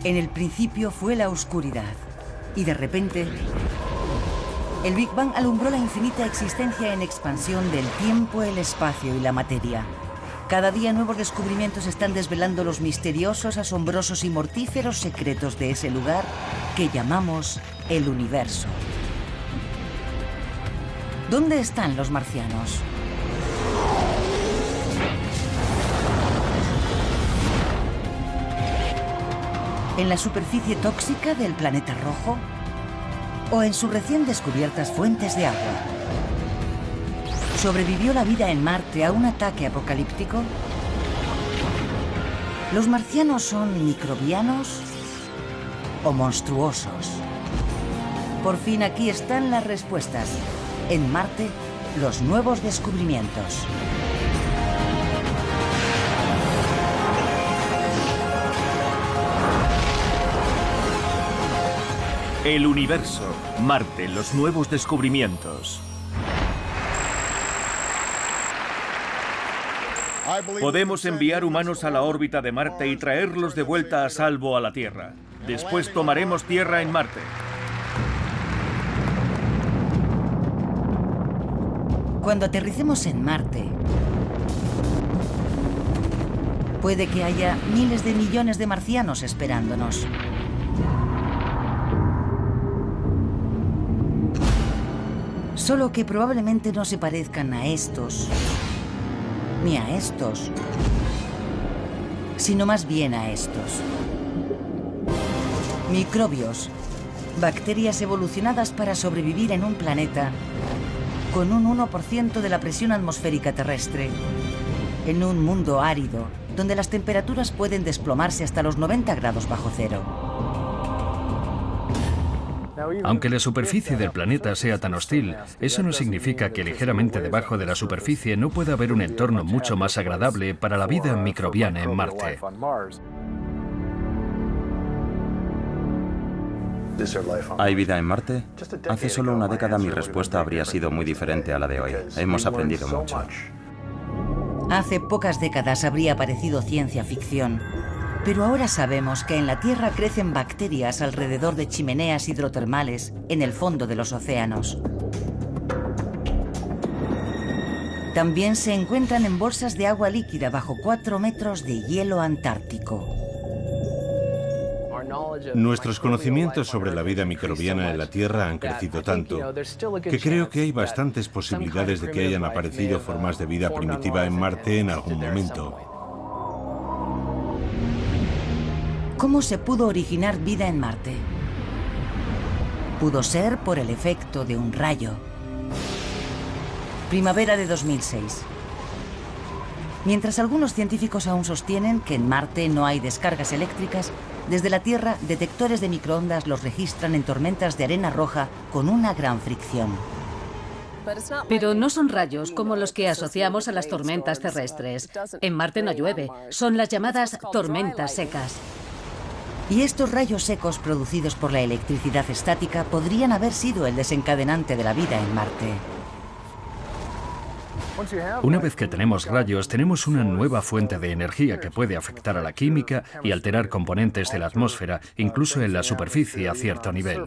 En el principio fue la oscuridad, y de repente, el Big Bang alumbró la infinita existencia en expansión del tiempo, el espacio y la materia. Cada día nuevos descubrimientos están desvelando los misteriosos, asombrosos y mortíferos secretos de ese lugar que llamamos el universo. ¿Dónde están los marcianos? ¿En la superficie tóxica del planeta rojo? ¿O en sus recién descubiertas fuentes de agua? ¿Sobrevivió la vida en Marte a un ataque apocalíptico? ¿Los marcianos son microbianos o monstruosos? Por fin aquí están las respuestas. En Marte, los nuevos descubrimientos. El universo, Marte, los nuevos descubrimientos. Podemos enviar humanos a la órbita de Marte y traerlos de vuelta a salvo a la Tierra. Después tomaremos tierra en Marte. Cuando aterricemos en Marte, puede que haya miles de millones de marcianos esperándonos. Solo que probablemente no se parezcan a estos, ni a estos, sino más bien a estos. Microbios, bacterias evolucionadas para sobrevivir en un planeta con un 1% de la presión atmosférica terrestre, en un mundo árido, donde las temperaturas pueden desplomarse hasta los 90 grados bajo cero. Aunque la superficie del planeta sea tan hostil, eso no significa que ligeramente debajo de la superficie no pueda haber un entorno mucho más agradable para la vida microbiana en Marte. ¿Hay vida en Marte? Hace solo una década mi respuesta habría sido muy diferente a la de hoy. Hemos aprendido mucho. Hace pocas décadas habría parecido ciencia ficción. Pero ahora sabemos que en la Tierra crecen bacterias alrededor de chimeneas hidrotermales en el fondo de los océanos. También se encuentran en bolsas de agua líquida bajo 4 metros de hielo antártico. Nuestros conocimientos sobre la vida microbiana en la Tierra han crecido tanto que creo que hay bastantes posibilidades de que hayan aparecido formas de vida primitiva en Marte en algún momento. ¿Cómo se pudo originar vida en Marte? Pudo ser por el efecto de un rayo. Primavera de 2006. Mientras algunos científicos aún sostienen que en Marte no hay descargas eléctricas, desde la Tierra detectores de microondas los registran en tormentas de arena roja con una gran fricción. Pero no son rayos como los que asociamos a las tormentas terrestres. En Marte no llueve, son las llamadas tormentas secas. Y estos rayos secos producidos por la electricidad estática podrían haber sido el desencadenante de la vida en Marte. Una vez que tenemos rayos, tenemos una nueva fuente de energía que puede afectar a la química y alterar componentes de la atmósfera, incluso en la superficie a cierto nivel.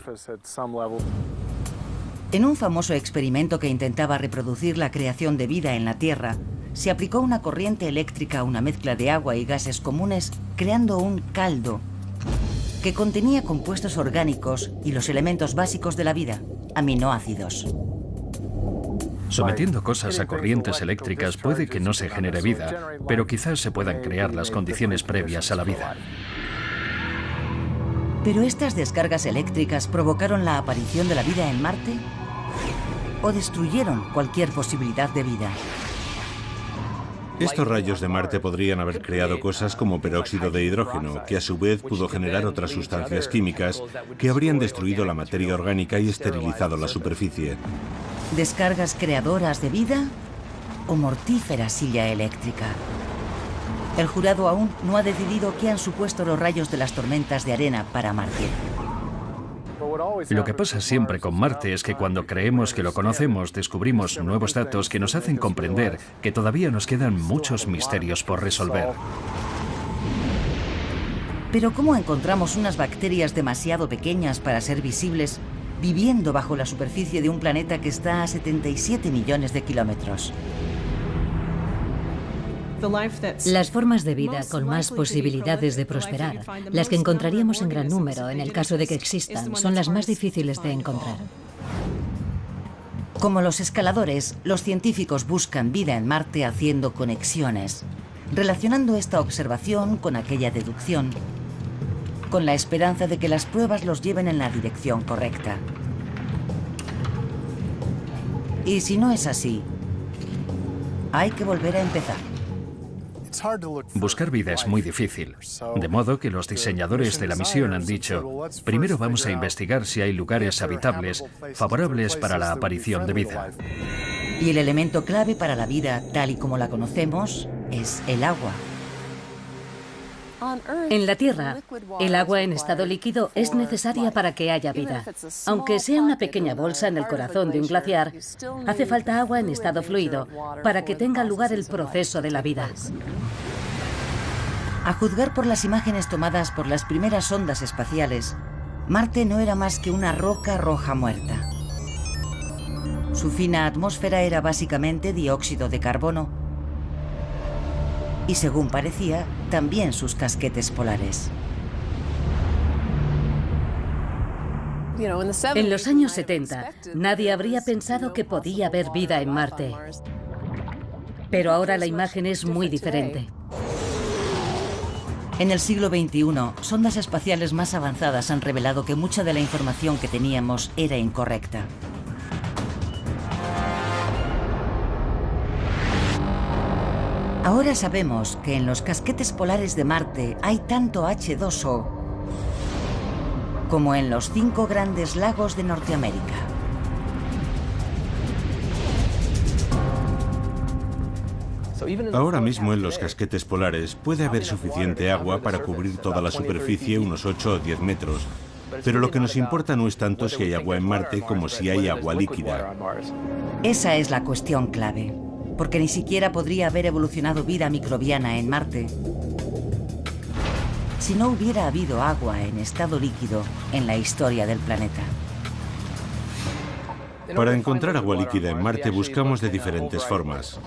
En un famoso experimento que intentaba reproducir la creación de vida en la Tierra, se aplicó una corriente eléctrica a una mezcla de agua y gases comunes, creando un caldo que contenía compuestos orgánicos y los elementos básicos de la vida, aminoácidos. Sometiendo cosas a corrientes eléctricas puede que no se genere vida, pero quizás se puedan crear las condiciones previas a la vida. ¿Pero estas descargas eléctricas provocaron la aparición de la vida en Marte? ¿O destruyeron cualquier posibilidad de vida? Estos rayos de Marte podrían haber creado cosas como peróxido de hidrógeno, que a su vez pudo generar otras sustancias químicas que habrían destruido la materia orgánica y esterilizado la superficie. ¿Descargas creadoras de vida o mortífera silla eléctrica? El jurado aún no ha decidido qué han supuesto los rayos de las tormentas de arena para Marte. Lo que pasa siempre con Marte es que cuando creemos que lo conocemos, descubrimos nuevos datos que nos hacen comprender que todavía nos quedan muchos misterios por resolver. Pero ¿cómo encontramos unas bacterias demasiado pequeñas para ser visibles viviendo bajo la superficie de un planeta que está a 77 millones de kilómetros? Las formas de vida con más posibilidades de prosperar, las que encontraríamos en gran número en el caso de que existan, son las más difíciles de encontrar. Como los escaladores, los científicos buscan vida en Marte haciendo conexiones, relacionando esta observación con aquella deducción, con la esperanza de que las pruebas los lleven en la dirección correcta. Y si no es así, hay que volver a empezar. Buscar vida es muy difícil, de modo que los diseñadores de la misión han dicho, primero vamos a investigar si hay lugares habitables favorables para la aparición de vida. Y el elemento clave para la vida, tal y como la conocemos, es el agua. En la Tierra, el agua en estado líquido es necesaria para que haya vida. Aunque sea una pequeña bolsa en el corazón de un glaciar, hace falta agua en estado fluido para que tenga lugar el proceso de la vida. A juzgar por las imágenes tomadas por las primeras sondas espaciales, Marte no era más que una roca roja muerta. Su fina atmósfera era básicamente dióxido de carbono y, según parecía, también sus casquetes polares. En los años 70, nadie habría pensado que podía haber vida en Marte. Pero ahora la imagen es muy diferente. En el siglo XXI, sondas espaciales más avanzadas han revelado que mucha de la información que teníamos era incorrecta. Ahora sabemos que en los casquetes polares de Marte hay tanto H2O como en los 5 grandes lagos de Norteamérica. Ahora mismo en los casquetes polares puede haber suficiente agua para cubrir toda la superficie, unos 8 o 10 metros. Pero lo que nos importa no es tanto si hay agua en Marte como si hay agua líquida. Esa es la cuestión clave, porque ni siquiera podría haber evolucionado vida microbiana en Marte si no hubiera habido agua en estado líquido en la historia del planeta. Para encontrar agua líquida en Marte buscamos de diferentes formas.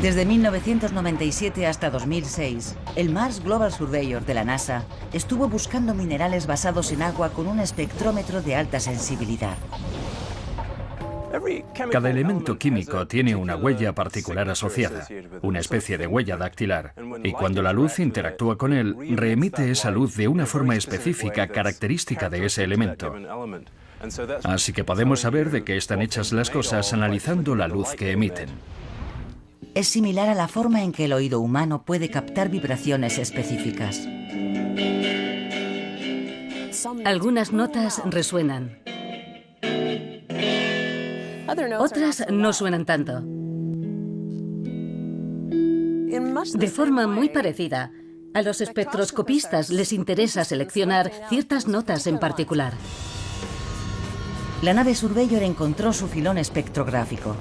Desde 1997 hasta 2006, el Mars Global Surveyor de la NASA estuvo buscando minerales basados en agua con un espectrómetro de alta sensibilidad. Cada elemento químico tiene una huella particular asociada, una especie de huella dactilar, y cuando la luz interactúa con él, reemite esa luz de una forma específica característica de ese elemento. Así que podemos saber de qué están hechas las cosas analizando la luz que emiten. Es similar a la forma en que el oído humano puede captar vibraciones específicas. Algunas notas resuenan. Otras no suenan tanto. De forma muy parecida, a los espectroscopistas les interesa seleccionar ciertas notas en particular. La nave Surveyor encontró su filón espectrográfico.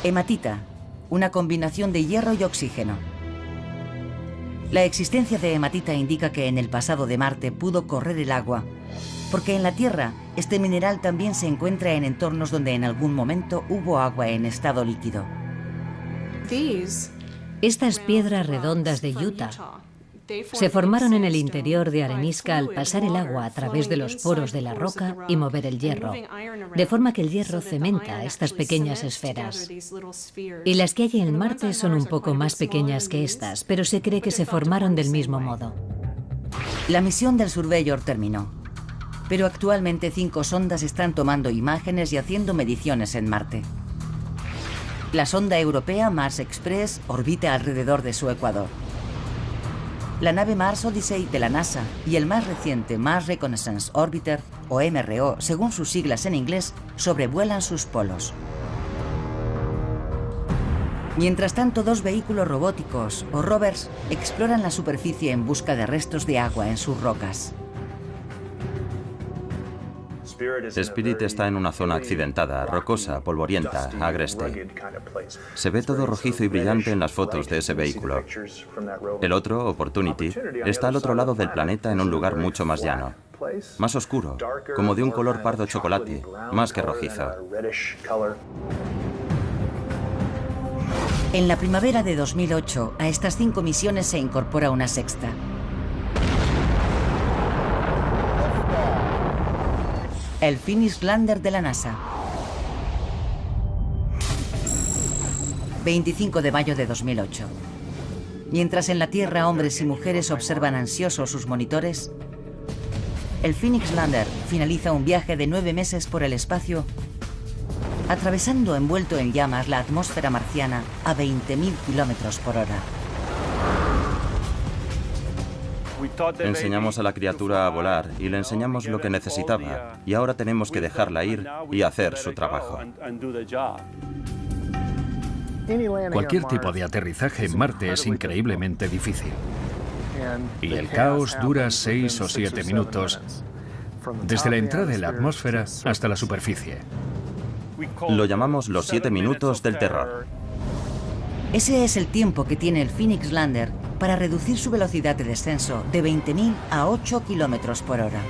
Hematita, una combinación de hierro y oxígeno. La existencia de hematita indica que en el pasado de Marte pudo correr el agua, porque en la Tierra este mineral también se encuentra en entornos donde en algún momento hubo agua en estado líquido. Estas piedras redondas de Utah se formaron en el interior de arenisca al pasar el agua a través de los poros de la roca y mover el hierro, de forma que el hierro cementa estas pequeñas esferas. Y las que hay en Marte son un poco más pequeñas que estas, pero se cree que se formaron del mismo modo. La misión del Surveyor terminó, pero actualmente 5 sondas están tomando imágenes y haciendo mediciones en Marte. La sonda europea Mars Express orbita alrededor de su ecuador. La nave Mars Odyssey de la NASA y el más reciente Mars Reconnaissance Orbiter, o MRO, según sus siglas en inglés, sobrevuelan sus polos. Mientras tanto, 2 vehículos robóticos, o rovers, exploran la superficie en busca de restos de agua en sus rocas. Spirit está en una zona accidentada, rocosa, polvorienta, agreste. Se ve todo rojizo y brillante en las fotos de ese vehículo. El otro, Opportunity, está al otro lado del planeta en un lugar mucho más llano. Más oscuro, como de un color pardo chocolate, más que rojizo. En la primavera de 2008, a estas 5 misiones se incorpora una sexta. El Phoenix Lander de la NASA. 25 de mayo de 2008. Mientras en la Tierra hombres y mujeres observan ansiosos sus monitores, el Phoenix Lander finaliza un viaje de 9 meses por el espacio, atravesando envuelto en llamas la atmósfera marciana a 20.000 kilómetros por hora. Enseñamos a la criatura a volar y le enseñamos lo que necesitaba, y ahora tenemos que dejarla ir y hacer su trabajo. Cualquier tipo de aterrizaje en Marte es increíblemente difícil. Y el caos dura 6 o 7 minutos, desde la entrada en la atmósfera hasta la superficie. Lo llamamos los 7 minutos del terror. Ese es el tiempo que tiene el Phoenix Lander para reducir su velocidad de descenso de 20.000 a 8 kilómetros por hora.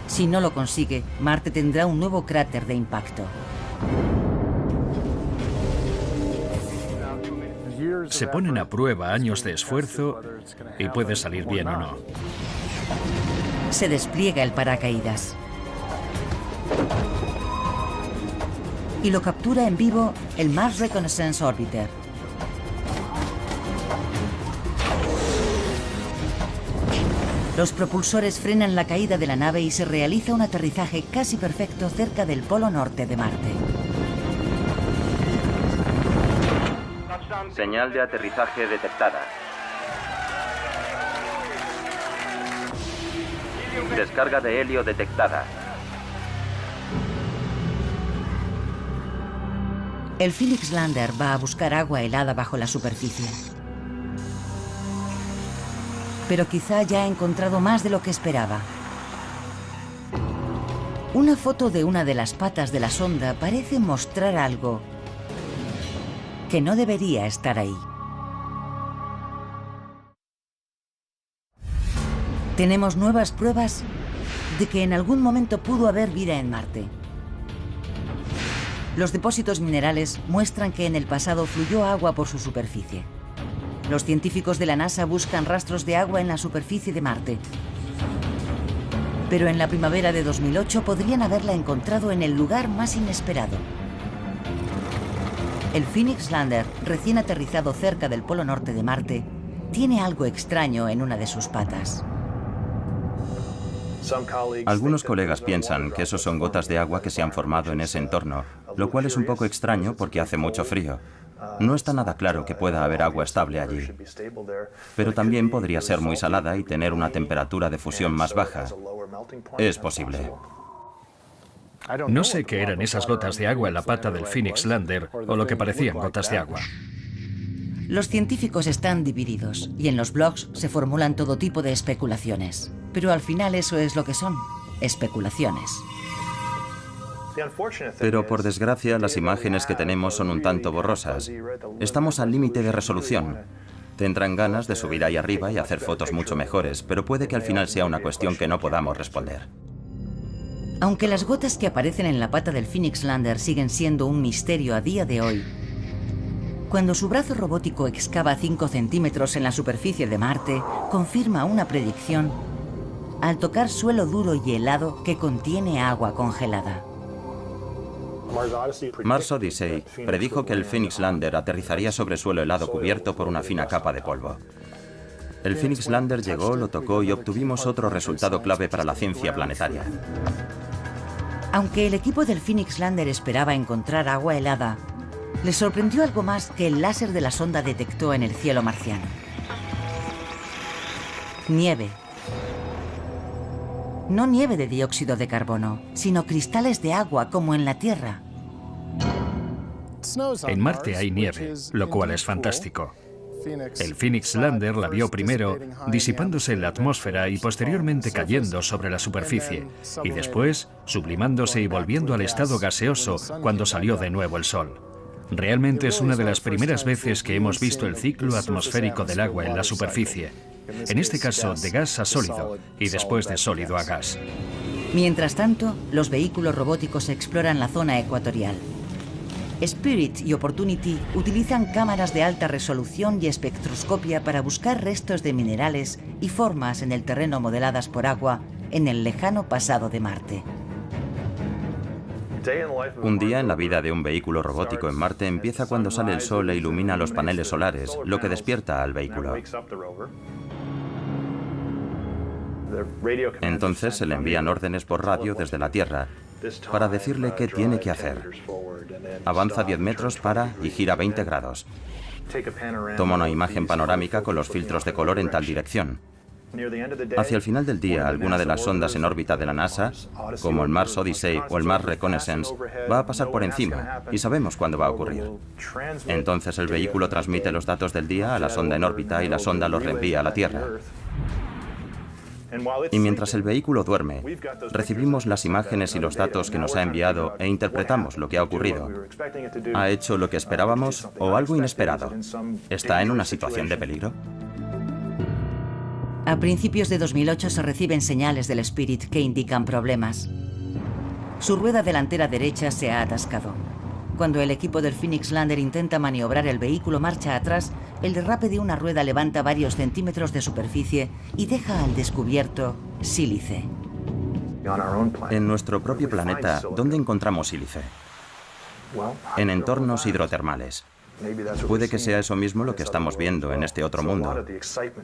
Si no lo consigue, Marte tendrá un nuevo cráter de impacto. Se ponen a prueba años de esfuerzo y puede salir bien o no. Se despliega el paracaídas. Y lo captura en vivo el Mars Reconnaissance Orbiter. Los propulsores frenan la caída de la nave y se realiza un aterrizaje casi perfecto cerca del polo norte de Marte. Señal de aterrizaje detectada. Descarga de helio detectada. El Phoenix Lander va a buscar agua helada bajo la superficie. Pero quizá ya ha encontrado más de lo que esperaba. Una foto de una de las patas de la sonda parece mostrar algo que no debería estar ahí. Tenemos nuevas pruebas de que en algún momento pudo haber vida en Marte. Los depósitos minerales muestran que en el pasado fluyó agua por su superficie. Los científicos de la NASA buscan rastros de agua en la superficie de Marte. Pero en la primavera de 2008 podrían haberla encontrado en el lugar más inesperado. El Phoenix Lander, recién aterrizado cerca del polo norte de Marte, tiene algo extraño en una de sus patas. Algunos colegas piensan que esos son gotas de agua que se han formado en ese entorno, lo cual es un poco extraño porque hace mucho frío. No está nada claro que pueda haber agua estable allí, pero también podría ser muy salada y tener una temperatura de fusión más baja. Es posible. No sé qué eran esas gotas de agua en la pata del Phoenix Lander o lo que parecían gotas de agua. Los científicos están divididos y en los blogs se formulan todo tipo de especulaciones. Pero al final eso es lo que son, especulaciones. Pero por desgracia las imágenes que tenemos son un tanto borrosas. Estamos al límite de resolución. Tendrán ganas de subir ahí arriba y hacer fotos mucho mejores, pero puede que al final sea una cuestión que no podamos responder. Aunque las gotas que aparecen en la pata del Phoenix Lander siguen siendo un misterio a día de hoy, cuando su brazo robótico excava 5 centímetros en la superficie de Marte, confirma una predicción al tocar suelo duro y helado que contiene agua congelada. Mars Odyssey predijo que el Phoenix Lander aterrizaría sobre suelo helado cubierto por una fina capa de polvo. El Phoenix Lander llegó, lo tocó y obtuvimos otro resultado clave para la ciencia planetaria. Aunque el equipo del Phoenix Lander esperaba encontrar agua helada, les sorprendió algo más que el láser de la sonda detectó en el cielo marciano. Nieve. No nieve de dióxido de carbono, sino cristales de agua como en la Tierra. En Marte hay nieve, lo cual es fantástico. El Phoenix Lander la vio primero disipándose en la atmósfera y posteriormente cayendo sobre la superficie, y después sublimándose y volviendo al estado gaseoso cuando salió de nuevo el Sol. Realmente es una de las primeras veces que hemos visto el ciclo atmosférico del agua en la superficie, en este caso de gas a sólido y después de sólido a gas. Mientras tanto, los vehículos robóticos exploran la zona ecuatorial. Spirit y Opportunity utilizan cámaras de alta resolución y espectroscopia para buscar restos de minerales y formas en el terreno modeladas por agua en el lejano pasado de Marte. Un día en la vida de un vehículo robótico en Marte empieza cuando sale el sol e ilumina los paneles solares, lo que despierta al vehículo. Entonces se le envían órdenes por radio desde la Tierra para decirle qué tiene que hacer. Avanza 10 metros, para y gira 20 grados. Toma una imagen panorámica con los filtros de color en tal dirección. Hacia el final del día, alguna de las sondas en órbita de la NASA, como el Mars Odyssey o el Mars Reconnaissance, va a pasar por encima y sabemos cuándo va a ocurrir. Entonces el vehículo transmite los datos del día a la sonda en órbita y la sonda los reenvía a la Tierra. Y mientras el vehículo duerme, recibimos las imágenes y los datos que nos ha enviado e interpretamos lo que ha ocurrido. ¿Ha hecho lo que esperábamos o algo inesperado? ¿Está en una situación de peligro? A principios de 2008 se reciben señales del Spirit que indican problemas. Su rueda delantera derecha se ha atascado. Cuando el equipo del Phoenix Lander intenta maniobrar el vehículo marcha atrás, el derrape de una rueda levanta varios centímetros de superficie y deja al descubierto sílice. En nuestro propio planeta, ¿dónde encontramos sílice? En entornos hidrotermales. Puede que sea eso mismo lo que estamos viendo en este otro mundo.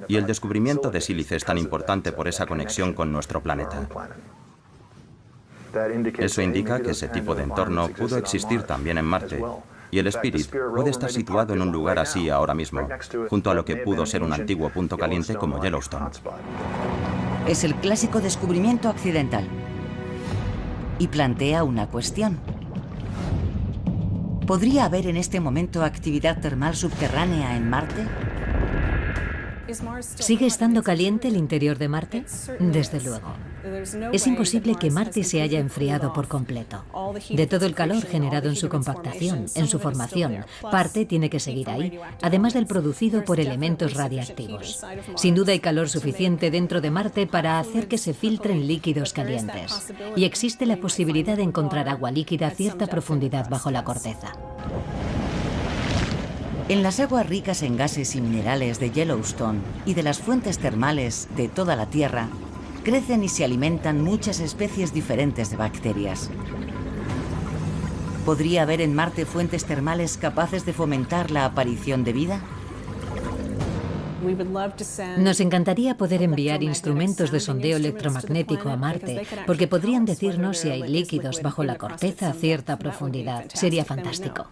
Y el descubrimiento de sílice es tan importante por esa conexión con nuestro planeta. Eso indica que ese tipo de entorno pudo existir también en Marte. Y el Spirit puede estar situado en un lugar así ahora mismo, junto a lo que pudo ser un antiguo punto caliente como Yellowstone. Es el clásico descubrimiento accidental. Y plantea una cuestión. ¿Podría haber en este momento actividad termal subterránea en Marte? ¿Sigue estando caliente el interior de Marte? Desde luego. Es imposible que Marte se haya enfriado por completo. De todo el calor generado en su compactación, en su formación, parte tiene que seguir ahí, además del producido por elementos radiactivos. Sin duda hay calor suficiente dentro de Marte para hacer que se filtren líquidos calientes. Y existe la posibilidad de encontrar agua líquida a cierta profundidad bajo la corteza. En las aguas ricas en gases y minerales de Yellowstone y de las fuentes termales de toda la Tierra, crecen y se alimentan muchas especies diferentes de bacterias. ¿Podría haber en Marte fuentes termales capaces de fomentar la aparición de vida? Nos encantaría poder enviar instrumentos de sondeo electromagnético a Marte, porque podrían decirnos si hay líquidos bajo la corteza a cierta profundidad. Sería fantástico.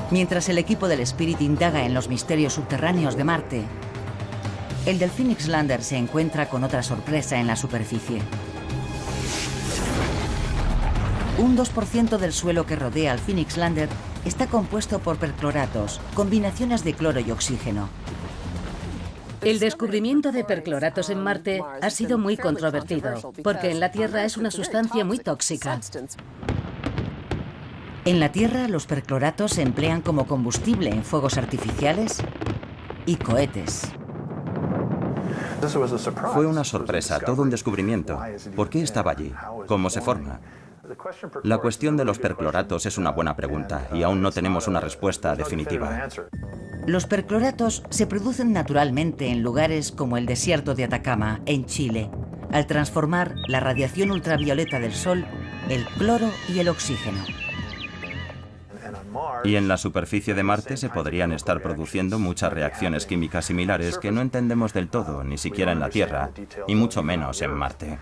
Mientras el equipo del Spirit indaga en los misterios subterráneos de Marte, el del Phoenix Lander se encuentra con otra sorpresa en la superficie. Un 2% del suelo que rodea al Phoenix Lander está compuesto por percloratos, combinaciones de cloro y oxígeno. El descubrimiento de percloratos en Marte ha sido muy controvertido, porque en la Tierra es una sustancia muy tóxica. En la Tierra, los percloratos se emplean como combustible en fuegos artificiales y cohetes. Fue una sorpresa, todo un descubrimiento. ¿Por qué estaba allí? ¿Cómo se forma? La cuestión de los percloratos es una buena pregunta y aún no tenemos una respuesta definitiva. Los percloratos se producen naturalmente en lugares como el desierto de Atacama, en Chile, al transformar la radiación ultravioleta del Sol, el cloro y el oxígeno. Y en la superficie de Marte se podrían estar produciendo muchas reacciones químicas similares que no entendemos del todo, ni siquiera en la Tierra, y mucho menos en Marte.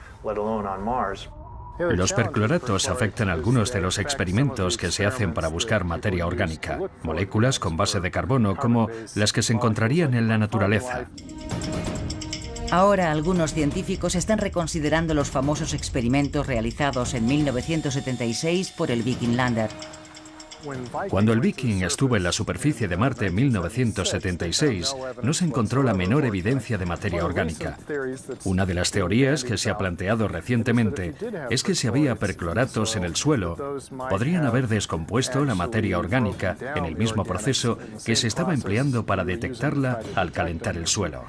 Los percloratos afectan algunos de los experimentos que se hacen para buscar materia orgánica, moléculas con base de carbono como las que se encontrarían en la naturaleza. Ahora algunos científicos están reconsiderando los famosos experimentos realizados en 1976 por el Viking Lander. Cuando el Viking estuvo en la superficie de Marte en 1976, no se encontró la menor evidencia de materia orgánica. Una de las teorías que se ha planteado recientemente es que si había percloratos en el suelo, podrían haber descompuesto la materia orgánica en el mismo proceso que se estaba empleando para detectarla al calentar el suelo.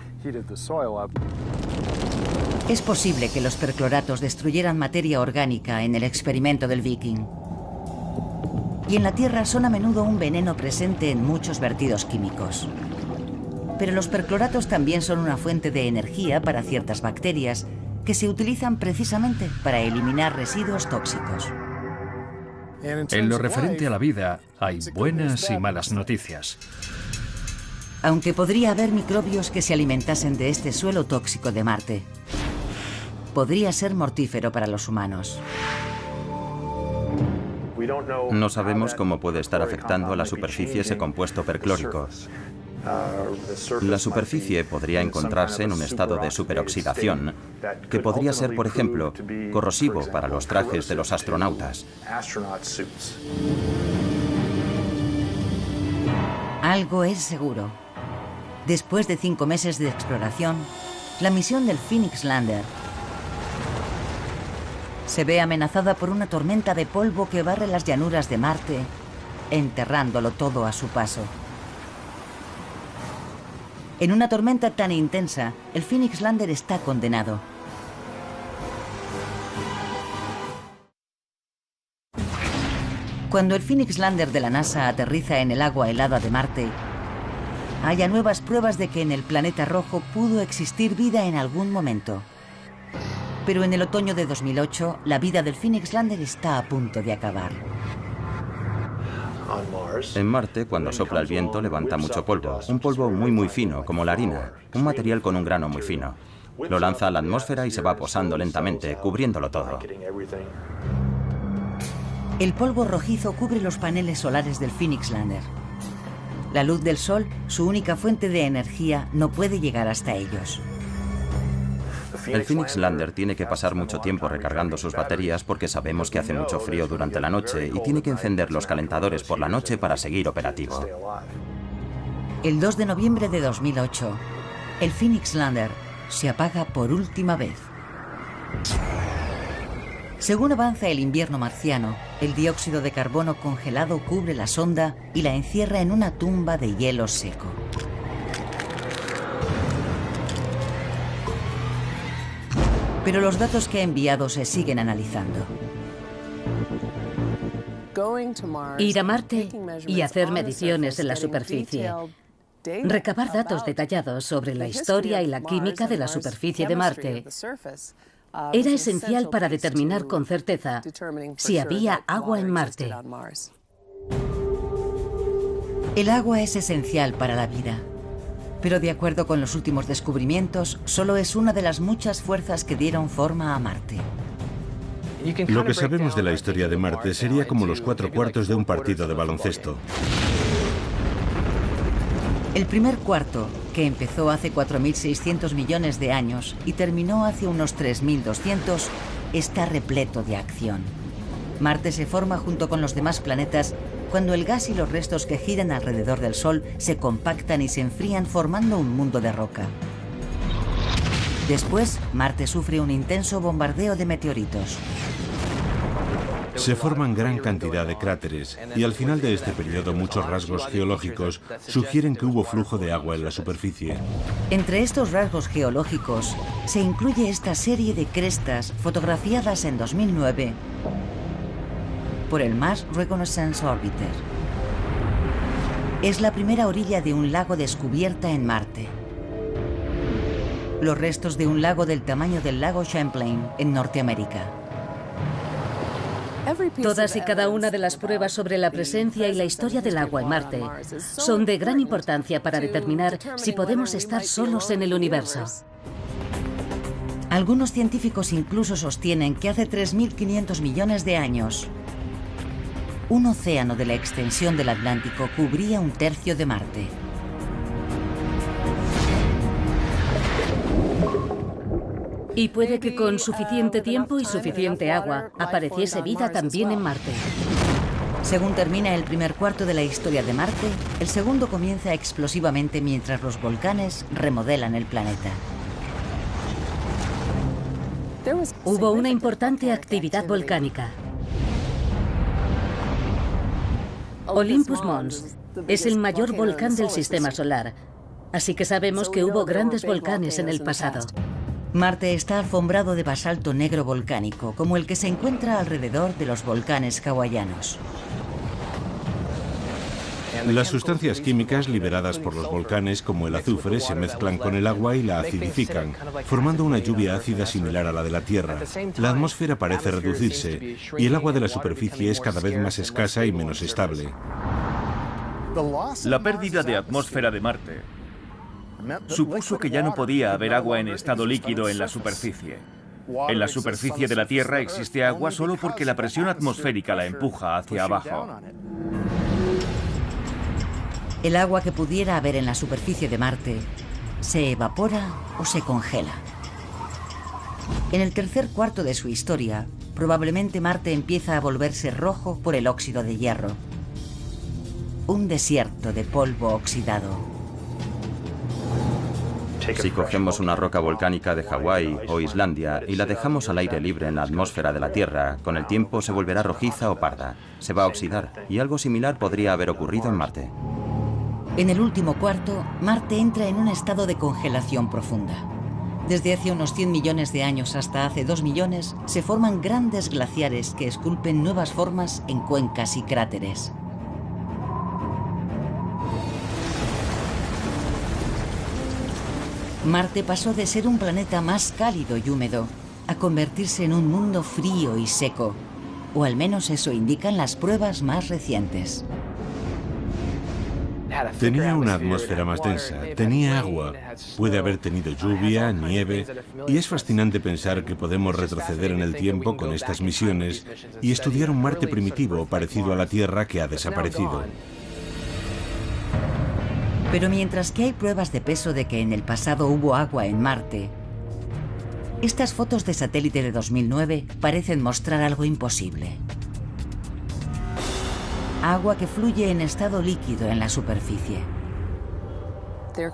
Es posible que los percloratos destruyeran materia orgánica en el experimento del Viking. Y en la Tierra son a menudo un veneno presente en muchos vertidos químicos. Pero los percloratos también son una fuente de energía para ciertas bacterias que se utilizan precisamente para eliminar residuos tóxicos. En lo referente a la vida, hay buenas y malas noticias. Aunque podría haber microbios que se alimentasen de este suelo tóxico de Marte, podría ser mortífero para los humanos. No sabemos cómo puede estar afectando a la superficie ese compuesto perclórico. La superficie podría encontrarse en un estado de superoxidación, que podría ser, por ejemplo, corrosivo para los trajes de los astronautas. Algo es seguro. Después de 5 meses de exploración, la misión del Phoenix Lander se ve amenazada por una tormenta de polvo que barre las llanuras de Marte, enterrándolo todo a su paso. En una tormenta tan intensa, el Phoenix Lander está condenado. Cuando el Phoenix Lander de la NASA aterriza en el agua helada de Marte, hay nuevas pruebas de que en el planeta rojo pudo existir vida en algún momento. Pero en el otoño de 2008, la vida del Phoenix Lander está a punto de acabar. En Marte, cuando sopla el viento, levanta mucho polvo. Un polvo muy fino, como la harina. Un material con un grano muy fino. Lo lanza a la atmósfera y se va posando lentamente, cubriéndolo todo. El polvo rojizo cubre los paneles solares del Phoenix Lander. La luz del sol, su única fuente de energía, no puede llegar hasta ellos. El Phoenix Lander tiene que pasar mucho tiempo recargando sus baterías porque sabemos que hace mucho frío durante la noche y tiene que encender los calentadores por la noche para seguir operativo. El 2 de noviembre de 2008, el Phoenix Lander se apaga por última vez. Según avanza el invierno marciano, el dióxido de carbono congelado cubre la sonda y la encierra en una tumba de hielo seco. Pero los datos que ha enviado se siguen analizando. Ir a Marte y hacer mediciones en la superficie. Recabar datos detallados sobre la historia y la química de la superficie de Marte era esencial para determinar con certeza si había agua en Marte. El agua es esencial para la vida. Pero de acuerdo con los últimos descubrimientos, solo es una de las muchas fuerzas que dieron forma a Marte. Lo que sabemos de la historia de Marte sería como los 4/4 de un partido de baloncesto. El primer cuarto, que empezó hace 4.600 millones de años y terminó hace unos 3.200, está repleto de acción. Marte se forma junto con los demás planetas cuando el gas y los restos que giran alrededor del Sol se compactan y se enfrían formando un mundo de roca. Después, Marte sufre un intenso bombardeo de meteoritos. Se forman gran cantidad de cráteres y al final de este periodo muchos rasgos geológicos sugieren que hubo flujo de agua en la superficie. Entre estos rasgos geológicos se incluye esta serie de crestas fotografiadas en 2009 por el Mars Reconnaissance Orbiter. Es la primera orilla de un lago descubierta en Marte. Los restos de un lago del tamaño del lago Champlain en Norteamérica. Todas y cada una de las pruebas sobre la presencia y la historia del agua en Marte son de gran importancia para determinar si podemos estar solos en el universo. Algunos científicos incluso sostienen que hace 3.500 millones de años, un océano de la extensión del Atlántico cubría un tercio de Marte. Y puede que con suficiente tiempo y suficiente agua apareciese vida también en Marte. Según termina el primer cuarto de la historia de Marte, el segundo comienza explosivamente mientras los volcanes remodelan el planeta. Hubo una importante actividad volcánica. Olympus Mons es el mayor volcán del sistema solar, así que sabemos que hubo grandes volcanes en el pasado. Marte está alfombrado de basalto negro volcánico, como el que se encuentra alrededor de los volcanes hawaianos. Las sustancias químicas liberadas por los volcanes, como el azufre, se mezclan con el agua y la acidifican, formando una lluvia ácida similar a la de la Tierra. La atmósfera parece reducirse y el agua de la superficie es cada vez más escasa y menos estable. La pérdida de atmósfera de Marte supuso que ya no podía haber agua en estado líquido en la superficie. En la superficie de la Tierra existe agua solo porque la presión atmosférica la empuja hacia abajo. El agua que pudiera haber en la superficie de Marte se evapora o se congela. En el tercer cuarto de su historia, probablemente Marte empieza a volverse rojo por el óxido de hierro. Un desierto de polvo oxidado. Si cogemos una roca volcánica de Hawái o Islandia y la dejamos al aire libre en la atmósfera de la Tierra, con el tiempo se volverá rojiza o parda. Se va a oxidar, y algo similar podría haber ocurrido en Marte. En el último cuarto, Marte entra en un estado de congelación profunda. Desde hace unos 100 millones de años hasta hace 2 millones, se forman grandes glaciares que esculpen nuevas formas en cuencas y cráteres. Marte pasó de ser un planeta más cálido y húmedo a convertirse en un mundo frío y seco, o al menos eso indican las pruebas más recientes. Tenía una atmósfera más densa, tenía agua, puede haber tenido lluvia, nieve, y es fascinante pensar que podemos retroceder en el tiempo con estas misiones y estudiar un Marte primitivo parecido a la Tierra que ha desaparecido. Pero mientras que hay pruebas de peso de que en el pasado hubo agua en Marte, estas fotos de satélite de 2009 parecen mostrar algo imposible. Agua que fluye en estado líquido en la superficie.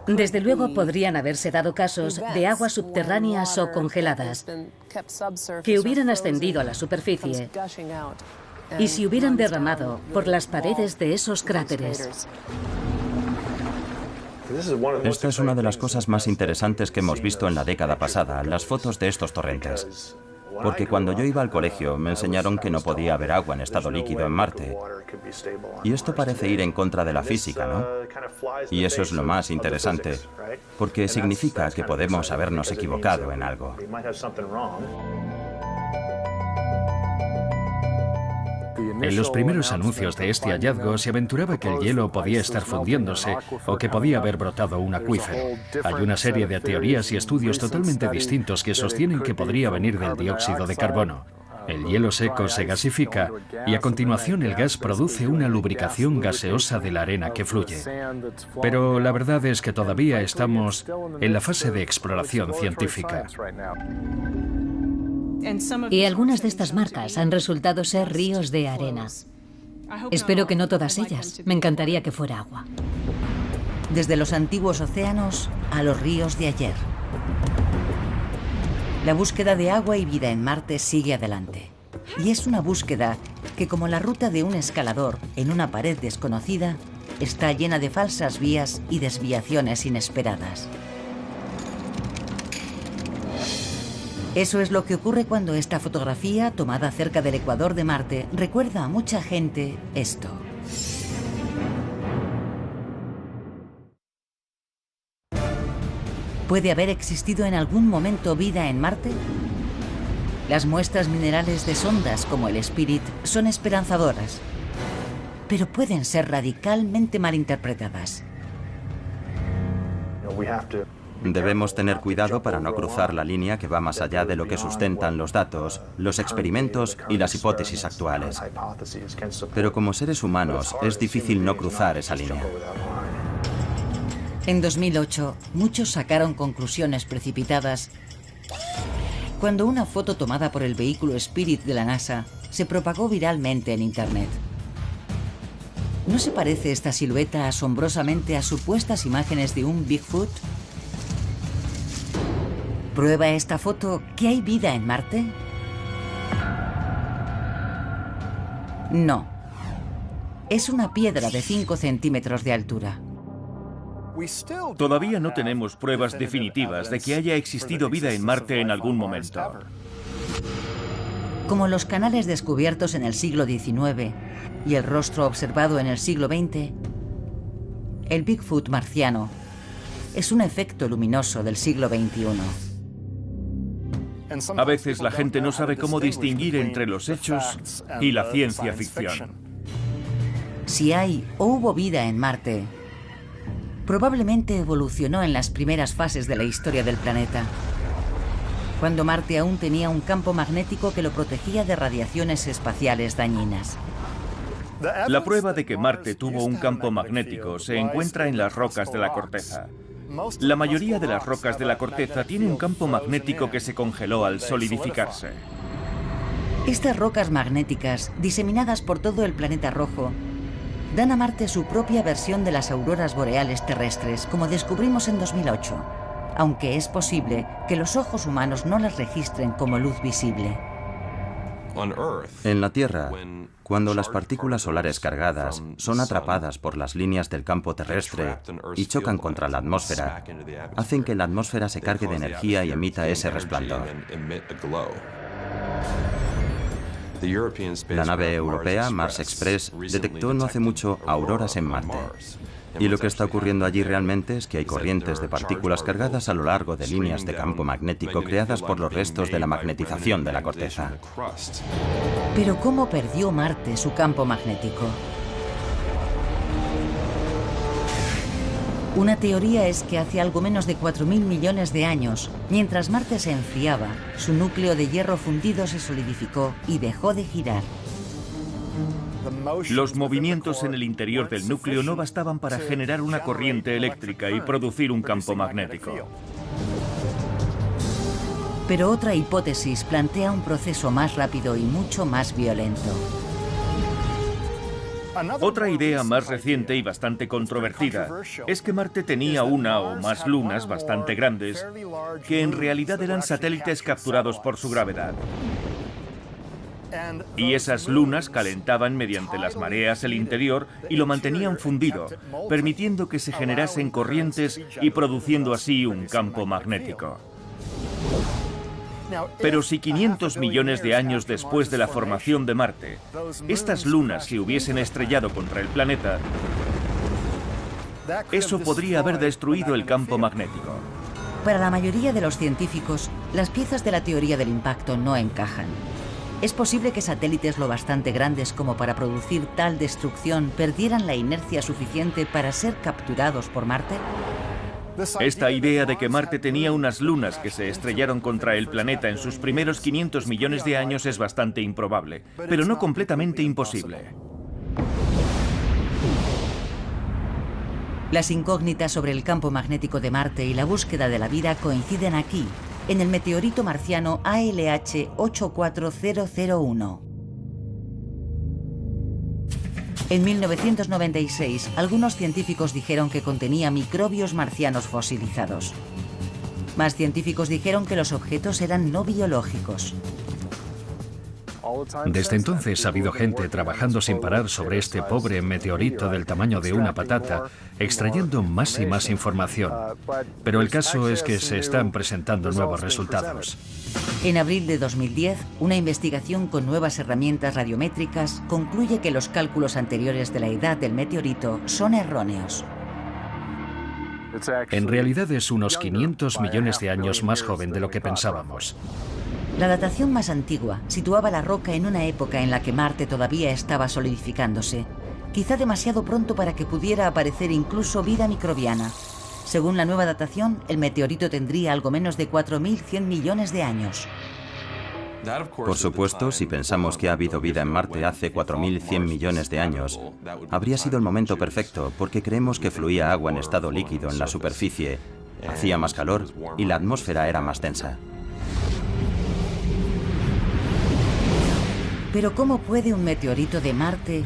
Desde luego podrían haberse dado casos de aguas subterráneas o congeladas que hubieran ascendido a la superficie y se hubieran derramado por las paredes de esos cráteres. Esta es una de las cosas más interesantes que hemos visto en la década pasada, las fotos de estos torrentes. Porque cuando yo iba al colegio me enseñaron que no podía haber agua en estado líquido en Marte. Y esto parece ir en contra de la física, ¿no? Y eso es lo más interesante, porque significa que podemos habernos equivocado en algo. En los primeros anuncios de este hallazgo se aventuraba que el hielo podía estar fundiéndose o que podía haber brotado un acuífero. Hay una serie de teorías y estudios totalmente distintos que sostienen que podría venir del dióxido de carbono. El hielo seco se gasifica y a continuación el gas produce una lubricación gaseosa de la arena que fluye. Pero la verdad es que todavía estamos en la fase de exploración científica. Y algunas de estas marcas han resultado ser ríos de arena. Espero que no todas ellas. Me encantaría que fuera agua. Desde los antiguos océanos a los ríos de ayer. La búsqueda de agua y vida en Marte sigue adelante. Y es una búsqueda que, como la ruta de un escalador en una pared desconocida, está llena de falsas vías y desviaciones inesperadas. Eso es lo que ocurre cuando esta fotografía, tomada cerca del ecuador de Marte, recuerda a mucha gente esto. ¿Puede haber existido en algún momento vida en Marte? Las muestras minerales de sondas como el Spirit son esperanzadoras, pero pueden ser radicalmente malinterpretadas. Debemos tener cuidado para no cruzar la línea que va más allá de lo que sustentan los datos, los experimentos y las hipótesis actuales. Pero como seres humanos es difícil no cruzar esa línea. En 2008, muchos sacaron conclusiones precipitadas cuando una foto tomada por el vehículo Spirit de la NASA se propagó viralmente en Internet. ¿No se parece esta silueta asombrosamente a supuestas imágenes de un Bigfoot? ¿Prueba esta foto que hay vida en Marte? No. Es una piedra de 5 centímetros de altura. Todavía no tenemos pruebas definitivas de que haya existido vida en Marte en algún momento. Como los canales descubiertos en el siglo XIX y el rostro observado en el siglo XX, el Bigfoot marciano es un efecto luminoso del siglo XXI. A veces la gente no sabe cómo distinguir entre los hechos y la ciencia ficción. Si hay o hubo vida en Marte, probablemente evolucionó en las primeras fases de la historia del planeta, cuando Marte aún tenía un campo magnético que lo protegía de radiaciones espaciales dañinas. La prueba de que Marte tuvo un campo magnético se encuentra en las rocas de la corteza. La mayoría de las rocas de la corteza tiene un campo magnético que se congeló al solidificarse. Estas rocas magnéticas, diseminadas por todo el planeta rojo, dan a Marte su propia versión de las auroras boreales terrestres, como descubrimos en 2008, aunque es posible que los ojos humanos no las registren como luz visible. En la Tierra, cuando las partículas solares cargadas son atrapadas por las líneas del campo terrestre y chocan contra la atmósfera, hacen que la atmósfera se cargue de energía y emita ese resplandor. La nave europea Mars Express detectó no hace mucho auroras en Marte. Y lo que está ocurriendo allí realmente es que hay corrientes de partículas cargadas a lo largo de líneas de campo magnético creadas por los restos de la magnetización de la corteza. Pero ¿cómo perdió Marte su campo magnético? Una teoría es que hace algo menos de 4.000 millones de años, mientras Marte se enfriaba, su núcleo de hierro fundido se solidificó y dejó de girar. Los movimientos en el interior del núcleo no bastaban para generar una corriente eléctrica y producir un campo magnético. Pero otra hipótesis plantea un proceso más rápido y mucho más violento. Otra idea más reciente y bastante controvertida es que Marte tenía una o más lunas bastante grandes que en realidad eran satélites capturados por su gravedad. Y esas lunas calentaban mediante las mareas el interior y lo mantenían fundido, permitiendo que se generasen corrientes y produciendo así un campo magnético. Pero si 500 millones de años después de la formación de Marte, estas lunas se hubiesen estrellado contra el planeta, eso podría haber destruido el campo magnético. Para la mayoría de los científicos, las piezas de la teoría del impacto no encajan. ¿Es posible que satélites lo bastante grandes como para producir tal destrucción perdieran la inercia suficiente para ser capturados por Marte? Esta idea de que Marte tenía unas lunas que se estrellaron contra el planeta en sus primeros 500 millones de años es bastante improbable, pero no completamente imposible. Las incógnitas sobre el campo magnético de Marte y la búsqueda de la vida coinciden aquí, en el meteorito marciano ALH 84001. En 1996, algunos científicos dijeron que contenía microbios marcianos fosilizados. Más científicos dijeron que los objetos eran no biológicos. Desde entonces ha habido gente trabajando sin parar sobre este pobre meteorito del tamaño de una patata, extrayendo más y más información. Pero el caso es que se están presentando nuevos resultados. En abril de 2010, una investigación con nuevas herramientas radiométricas concluye que los cálculos anteriores de la edad del meteorito son erróneos. En realidad es unos 500 millones de años más joven de lo que pensábamos. La datación más antigua situaba la roca en una época en la que Marte todavía estaba solidificándose, quizá demasiado pronto para que pudiera aparecer incluso vida microbiana. Según la nueva datación, el meteorito tendría algo menos de 4.100 millones de años. Por supuesto, si pensamos que ha habido vida en Marte hace 4.100 millones de años, habría sido el momento perfecto porque creemos que fluía agua en estado líquido en la superficie, hacía más calor y la atmósfera era más densa. Pero ¿cómo puede un meteorito de Marte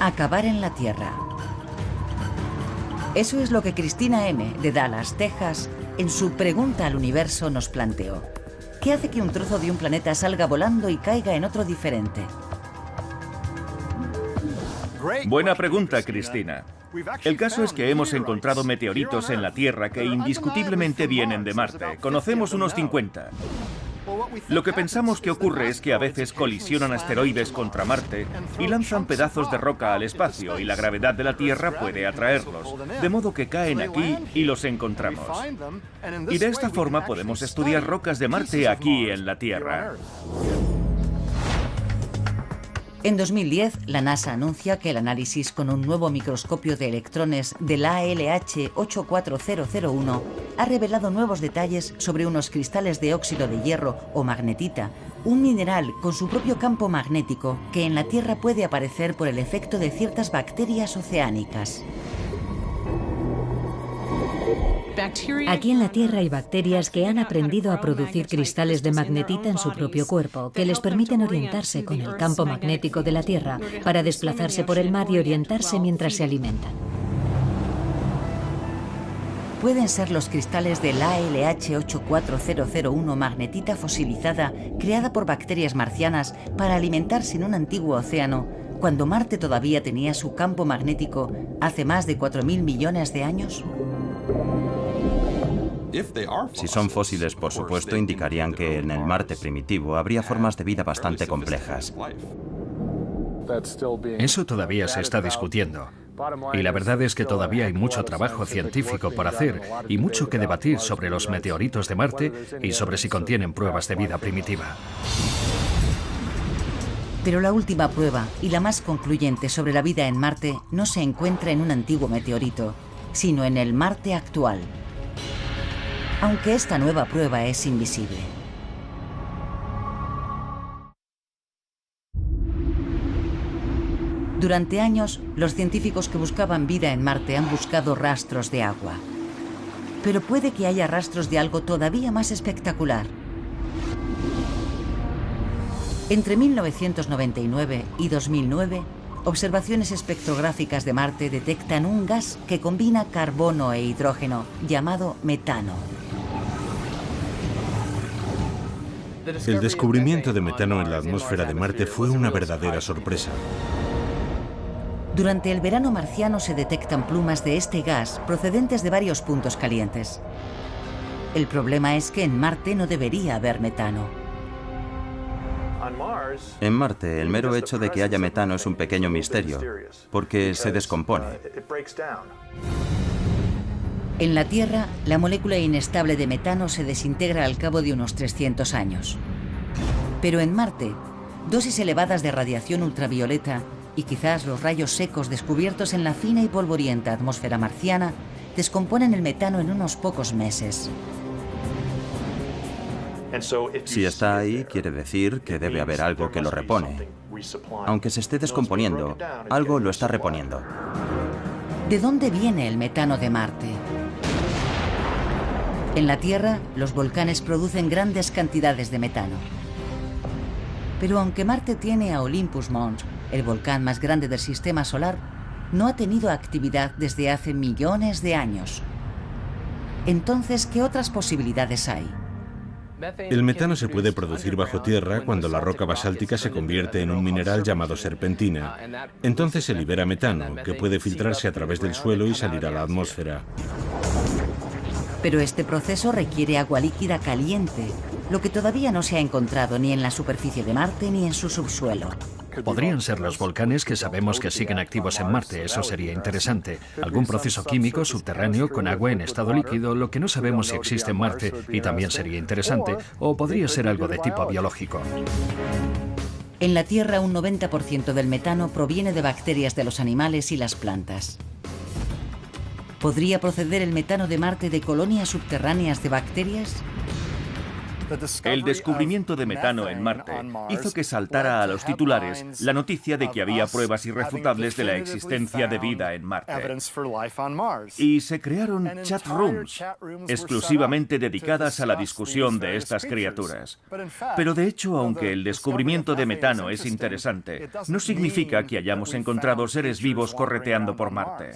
Acabar en la Tierra. Eso es lo que Cristina M., de Dallas, Texas, en su Pregunta al Universo nos planteó. ¿Qué hace que un trozo de un planeta salga volando y caiga en otro diferente? Buena pregunta, Cristina. El caso es que hemos encontrado meteoritos en la Tierra que indiscutiblemente vienen de Marte. Conocemos unos 50. Lo que pensamos que ocurre es que a veces colisionan asteroides contra Marte y lanzan pedazos de roca al espacio y la gravedad de la Tierra puede atraerlos, de modo que caen aquí y los encontramos. Y de esta forma podemos estudiar rocas de Marte aquí en la Tierra. En 2010, la NASA anuncia que el análisis con un nuevo microscopio de electrones del ALH 84001 ha revelado nuevos detalles sobre unos cristales de óxido de hierro o magnetita, un mineral con su propio campo magnético que en la Tierra puede aparecer por el efecto de ciertas bacterias oceánicas. Aquí en la Tierra hay bacterias que han aprendido a producir cristales de magnetita en su propio cuerpo, que les permiten orientarse con el campo magnético de la Tierra para desplazarse por el mar y orientarse mientras se alimentan. Pueden ser los cristales del ALH 84001 magnetita fosilizada creada por bacterias marcianas para alimentarse en un antiguo océano, cuando Marte todavía tenía su campo magnético hace más de 4.000 millones de años. Si son fósiles, por supuesto, indicarían que en el Marte primitivo habría formas de vida bastante complejas. Eso todavía se está discutiendo. Y la verdad es que todavía hay mucho trabajo científico por hacer y mucho que debatir sobre los meteoritos de Marte y sobre si contienen pruebas de vida primitiva. Pero la última prueba, y la más concluyente sobre la vida en Marte, no se encuentra en un antiguo meteorito, sino en el Marte actual. Aunque esta nueva prueba es invisible. Durante años, los científicos que buscaban vida en Marte han buscado rastros de agua. Pero puede que haya rastros de algo todavía más espectacular. Entre 1999 y 2009, observaciones espectrográficas de Marte detectan un gas que combina carbono e hidrógeno, llamado metano. El descubrimiento de metano en la atmósfera de Marte fue una verdadera sorpresa. Durante el verano marciano se detectan plumas de este gas procedentes de varios puntos calientes. El problema es que en Marte no debería haber metano. En Marte, el mero hecho de que haya metano es un pequeño misterio, porque se descompone. En la Tierra, la molécula inestable de metano se desintegra al cabo de unos 300 años. Pero en Marte, dosis elevadas de radiación ultravioleta y quizás los rayos secos descubiertos en la fina y polvorienta atmósfera marciana descomponen el metano en unos pocos meses. Si está ahí, quiere decir que debe haber algo que lo repone. Aunque se esté descomponiendo, algo lo está reponiendo. ¿De dónde viene el metano de Marte? En la Tierra, los volcanes producen grandes cantidades de metano. Pero aunque Marte tiene a Olympus Mons, el volcán más grande del sistema solar, no ha tenido actividad desde hace millones de años. Entonces, ¿qué otras posibilidades hay? El metano se puede producir bajo tierra cuando la roca basáltica se convierte en un mineral llamado serpentina. Entonces se libera metano, que puede filtrarse a través del suelo y salir a la atmósfera. Pero este proceso requiere agua líquida caliente, lo que todavía no se ha encontrado ni en la superficie de Marte ni en su subsuelo. Podrían ser los volcanes que sabemos que siguen activos en Marte, eso sería interesante. Algún proceso químico subterráneo con agua en estado líquido, lo que no sabemos si existe en Marte, y también sería interesante. O podría ser algo de tipo biológico. En la Tierra, un 90% del metano proviene de bacterias de los animales y las plantas. ¿Podría proceder el metano de Marte de colonias subterráneas de bacterias? El descubrimiento de metano en Marte hizo que saltara a los titulares la noticia de que había pruebas irrefutables de la existencia de vida en Marte. Y se crearon chat rooms exclusivamente dedicadas a la discusión de estas criaturas. Pero de hecho, aunque el descubrimiento de metano es interesante, no significa que hayamos encontrado seres vivos correteando por Marte.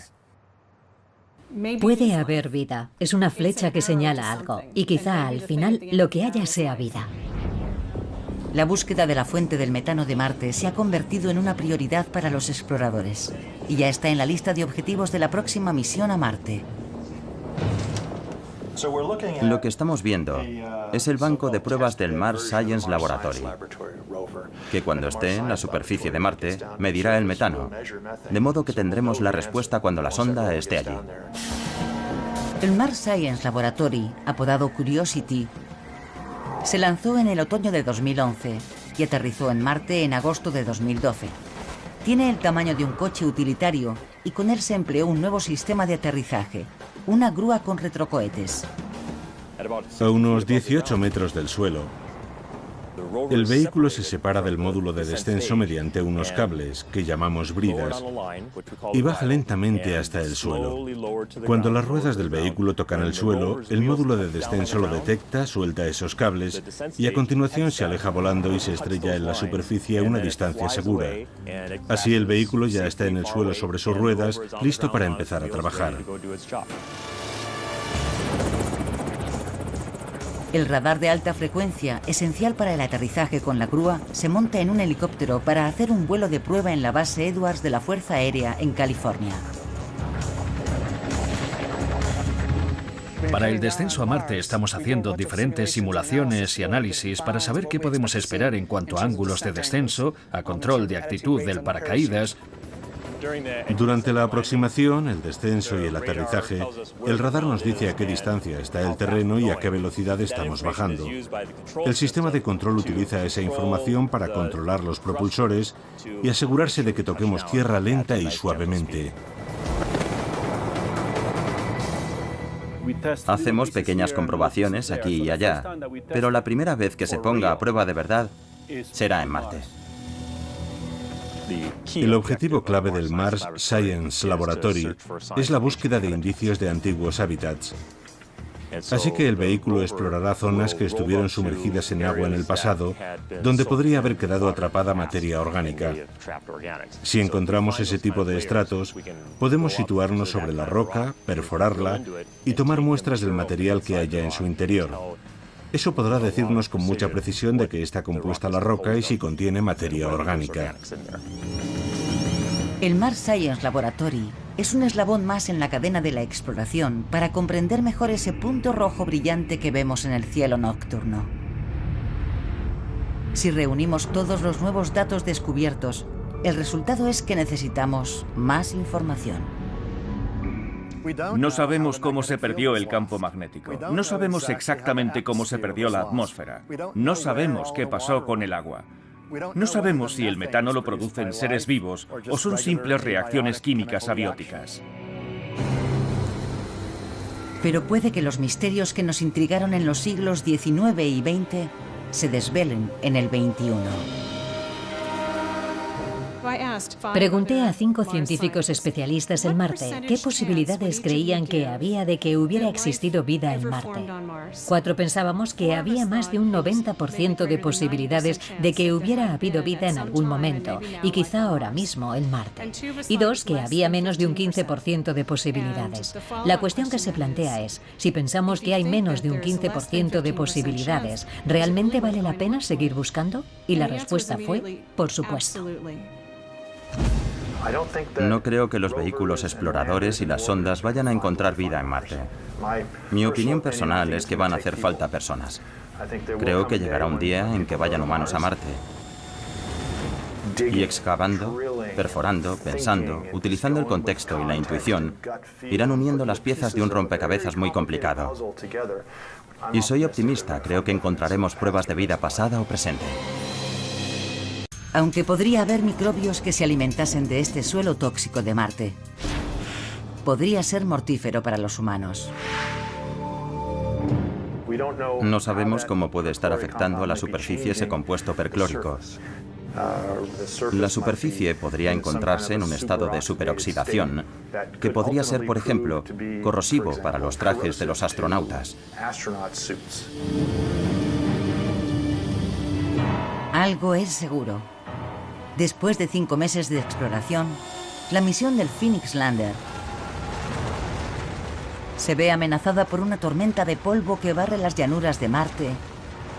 Puede haber vida. Es una flecha que señala algo. Y quizá al final lo que haya sea vida. La búsqueda de la fuente del metano de Marte se ha convertido en una prioridad para los exploradores. Y ya está en la lista de objetivos de la próxima misión a Marte. Lo que estamos viendo es el banco de pruebas del Mars Science Laboratory, que cuando esté en la superficie de Marte medirá el metano, de modo que tendremos la respuesta cuando la sonda esté allí. El Mars Science Laboratory, apodado Curiosity, se lanzó en el otoño de 2011 y aterrizó en Marte en agosto de 2012. Tiene el tamaño de un coche utilitario y con él se empleó un nuevo sistema de aterrizaje, una grúa con retrocohetes. A unos 18 metros del suelo, el vehículo se separa del módulo de descenso mediante unos cables, que llamamos bridas, y baja lentamente hasta el suelo. Cuando las ruedas del vehículo tocan el suelo, el módulo de descenso lo detecta, suelta esos cables, y a continuación se aleja volando y se estrella en la superficie a una distancia segura. Así el vehículo ya está en el suelo sobre sus ruedas, listo para empezar a trabajar. El radar de alta frecuencia, esencial para el aterrizaje con la grúa, se monta en un helicóptero para hacer un vuelo de prueba en la base Edwards de la Fuerza Aérea en California. Para el descenso a Marte estamos haciendo diferentes simulaciones y análisis para saber qué podemos esperar en cuanto a ángulos de descenso, a control de actitud del paracaídas. Durante la aproximación, el descenso y el aterrizaje, el radar nos dice a qué distancia está el terreno y a qué velocidad estamos bajando. El sistema de control utiliza esa información para controlar los propulsores y asegurarse de que toquemos tierra lenta y suavemente. Hacemos pequeñas comprobaciones aquí y allá, pero la primera vez que se ponga a prueba de verdad será en Marte. El objetivo clave del Mars Science Laboratory es la búsqueda de indicios de antiguos hábitats. Así que el vehículo explorará zonas que estuvieron sumergidas en agua en el pasado, donde podría haber quedado atrapada materia orgánica. Si encontramos ese tipo de estratos, podemos situarnos sobre la roca, perforarla y tomar muestras del material que haya en su interior. Eso podrá decirnos con mucha precisión de qué está compuesta la roca y si contiene materia orgánica. El Mars Science Laboratory es un eslabón más en la cadena de la exploración para comprender mejor ese punto rojo brillante que vemos en el cielo nocturno. Si reunimos todos los nuevos datos descubiertos, el resultado es que necesitamos más información. No sabemos cómo se perdió el campo magnético. No sabemos exactamente cómo se perdió la atmósfera. No sabemos qué pasó con el agua. No sabemos si el metano lo producen seres vivos o son simples reacciones químicas abióticas. Pero puede que los misterios que nos intrigaron en los siglos XIX y XX se desvelen en el XXI. Pregunté a 5 científicos especialistas en Marte qué posibilidades creían que había de que hubiera existido vida en Marte. 4 pensábamos que había más de un 90% de posibilidades de que hubiera habido vida en algún momento, y quizá ahora mismo en Marte. Y 2 que había menos de un 15% de posibilidades. La cuestión que se plantea es, si pensamos que hay menos de un 15% de posibilidades, ¿realmente vale la pena seguir buscando? Y la respuesta fue, por supuesto. No creo que los vehículos exploradores y las sondas vayan a encontrar vida en Marte. Mi opinión personal es que van a hacer falta personas. Creo que llegará un día en que vayan humanos a Marte. Y excavando, perforando, pensando, utilizando el contexto y la intuición, irán uniendo las piezas de un rompecabezas muy complicado. Y soy optimista, creo que encontraremos pruebas de vida pasada o presente. Aunque podría haber microbios que se alimentasen de este suelo tóxico de Marte. Podría ser mortífero para los humanos. No sabemos cómo puede estar afectando a la superficie ese compuesto perclórico. La superficie podría encontrarse en un estado de superoxidación, que podría ser, por ejemplo, corrosivo para los trajes de los astronautas. Algo es seguro. Después de 5 meses de exploración, la misión del Phoenix Lander se ve amenazada por una tormenta de polvo que barre las llanuras de Marte,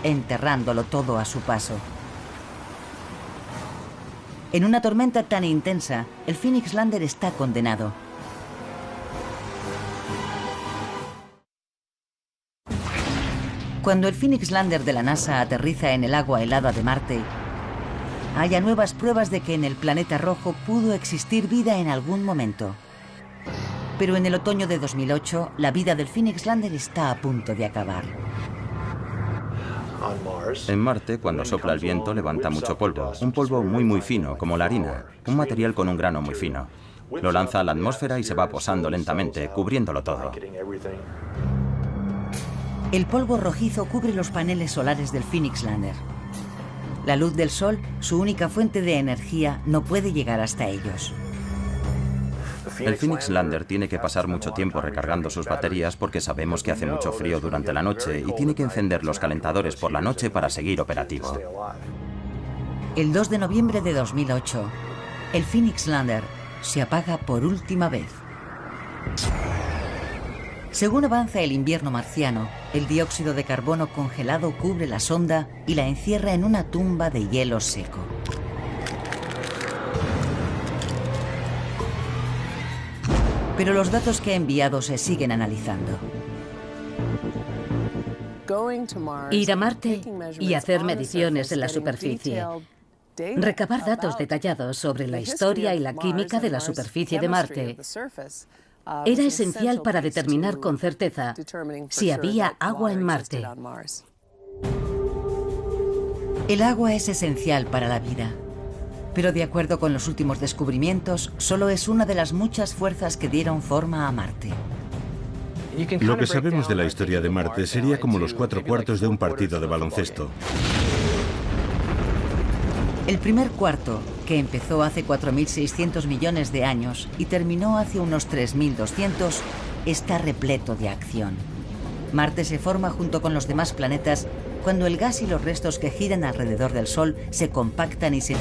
enterrándolo todo a su paso. En una tormenta tan intensa, el Phoenix Lander está condenado. Cuando el Phoenix Lander de la NASA aterriza en el agua helada de Marte, haya nuevas pruebas de que en el planeta rojo pudo existir vida en algún momento. Pero en el otoño de 2008, la vida del Phoenix Lander está a punto de acabar. En Marte, cuando sopla el viento, levanta mucho polvo. Un polvo muy fino, como la harina. Un material con un grano muy fino. Lo lanza a la atmósfera y se va posando lentamente, cubriéndolo todo. El polvo rojizo cubre los paneles solares del Phoenix Lander. La luz del sol, su única fuente de energía, no puede llegar hasta ellos. El Phoenix Lander tiene que pasar mucho tiempo recargando sus baterías porque sabemos que hace mucho frío durante la noche y tiene que encender los calentadores por la noche para seguir operativo. El 2 de noviembre de 2008, el Phoenix Lander se apaga por última vez. Según avanza el invierno marciano, el dióxido de carbono congelado cubre la sonda y la encierra en una tumba de hielo seco. Pero los datos que ha enviado se siguen analizando. Ir a Marte y hacer mediciones en la superficie. Recabar datos detallados sobre la historia y la química de la superficie de Marte era esencial para determinar con certeza si había agua en Marte. El agua es esencial para la vida. Pero de acuerdo con los últimos descubrimientos, solo es una de las muchas fuerzas que dieron forma a Marte. Lo que sabemos de la historia de Marte sería como los 4/4 de un partido de baloncesto. El primer cuarto, que empezó hace 4.600 millones de años y terminó hace unos 3.200, está repleto de acción. Marte se forma junto con los demás planetas cuando el gas y los restos que giran alrededor del Sol se compactan y se...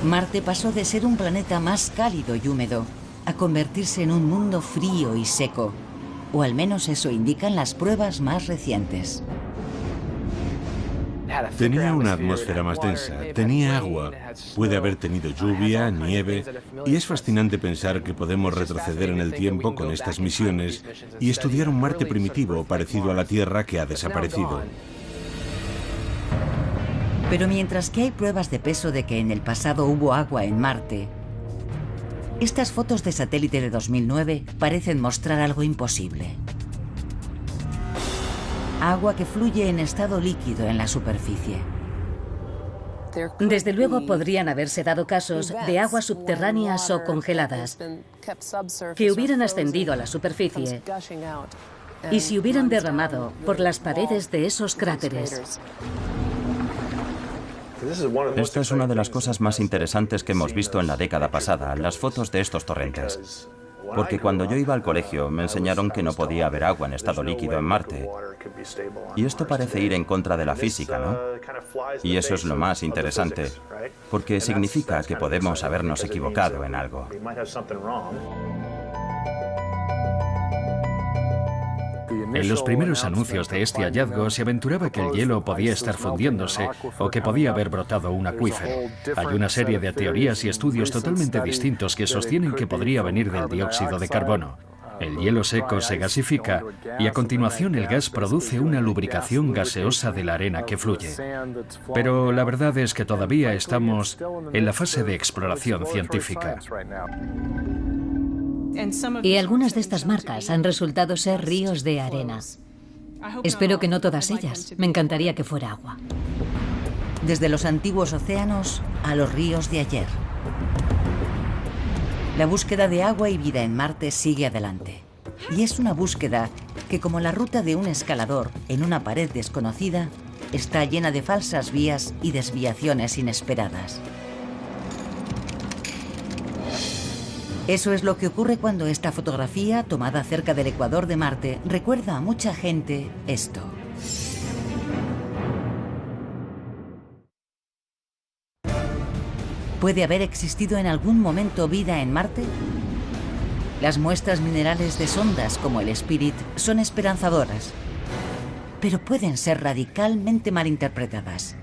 Marte pasó de ser un planeta más cálido y húmedo a convertirse en un mundo frío y seco, o al menos eso indican las pruebas más recientes. Tenía una atmósfera más densa, tenía agua, puede haber tenido lluvia, nieve, y es fascinante pensar que podemos retroceder en el tiempo con estas misiones y estudiar un Marte primitivo parecido a la Tierra que ha desaparecido. Pero mientras que hay pruebas de peso de que en el pasado hubo agua en Marte, estas fotos de satélite de 2009 parecen mostrar algo imposible. Agua que fluye en estado líquido en la superficie. Desde luego podrían haberse dado casos de aguas subterráneas o congeladas que hubieran ascendido a la superficie y se hubieran derramado por las paredes de esos cráteres. Esta es una de las cosas más interesantes que hemos visto en la década pasada, las fotos de estos torrentes. Porque cuando yo iba al colegio me enseñaron que no podía haber agua en estado líquido en Marte. Y esto parece ir en contra de la física, ¿no? Y eso es lo más interesante, porque significa que podemos habernos equivocado en algo. En los primeros anuncios de este hallazgo se aventuraba que el hielo podía estar fundiéndose o que podía haber brotado un acuífero. Hay una serie de teorías y estudios totalmente distintos que sostienen que podría venir del dióxido de carbono. El hielo seco se gasifica y a continuación el gas produce una lubricación gaseosa de la arena que fluye. Pero la verdad es que todavía estamos en la fase de exploración científica. Y algunas de estas marcas han resultado ser ríos de arena. Espero que no todas ellas. Me encantaría que fuera agua. Desde los antiguos océanos a los ríos de ayer. La búsqueda de agua y vida en Marte sigue adelante. Y es una búsqueda que que como la ruta de un escalador en una pared desconocida, está llena de falsas vías y desviaciones inesperadas. Eso es lo que ocurre cuando esta fotografía, tomada cerca del ecuador de Marte, recuerda a mucha gente esto. ¿Puede haber existido en algún momento vida en Marte? Las muestras minerales de sondas como el Spirit son esperanzadoras, pero pueden ser radicalmente malinterpretadas.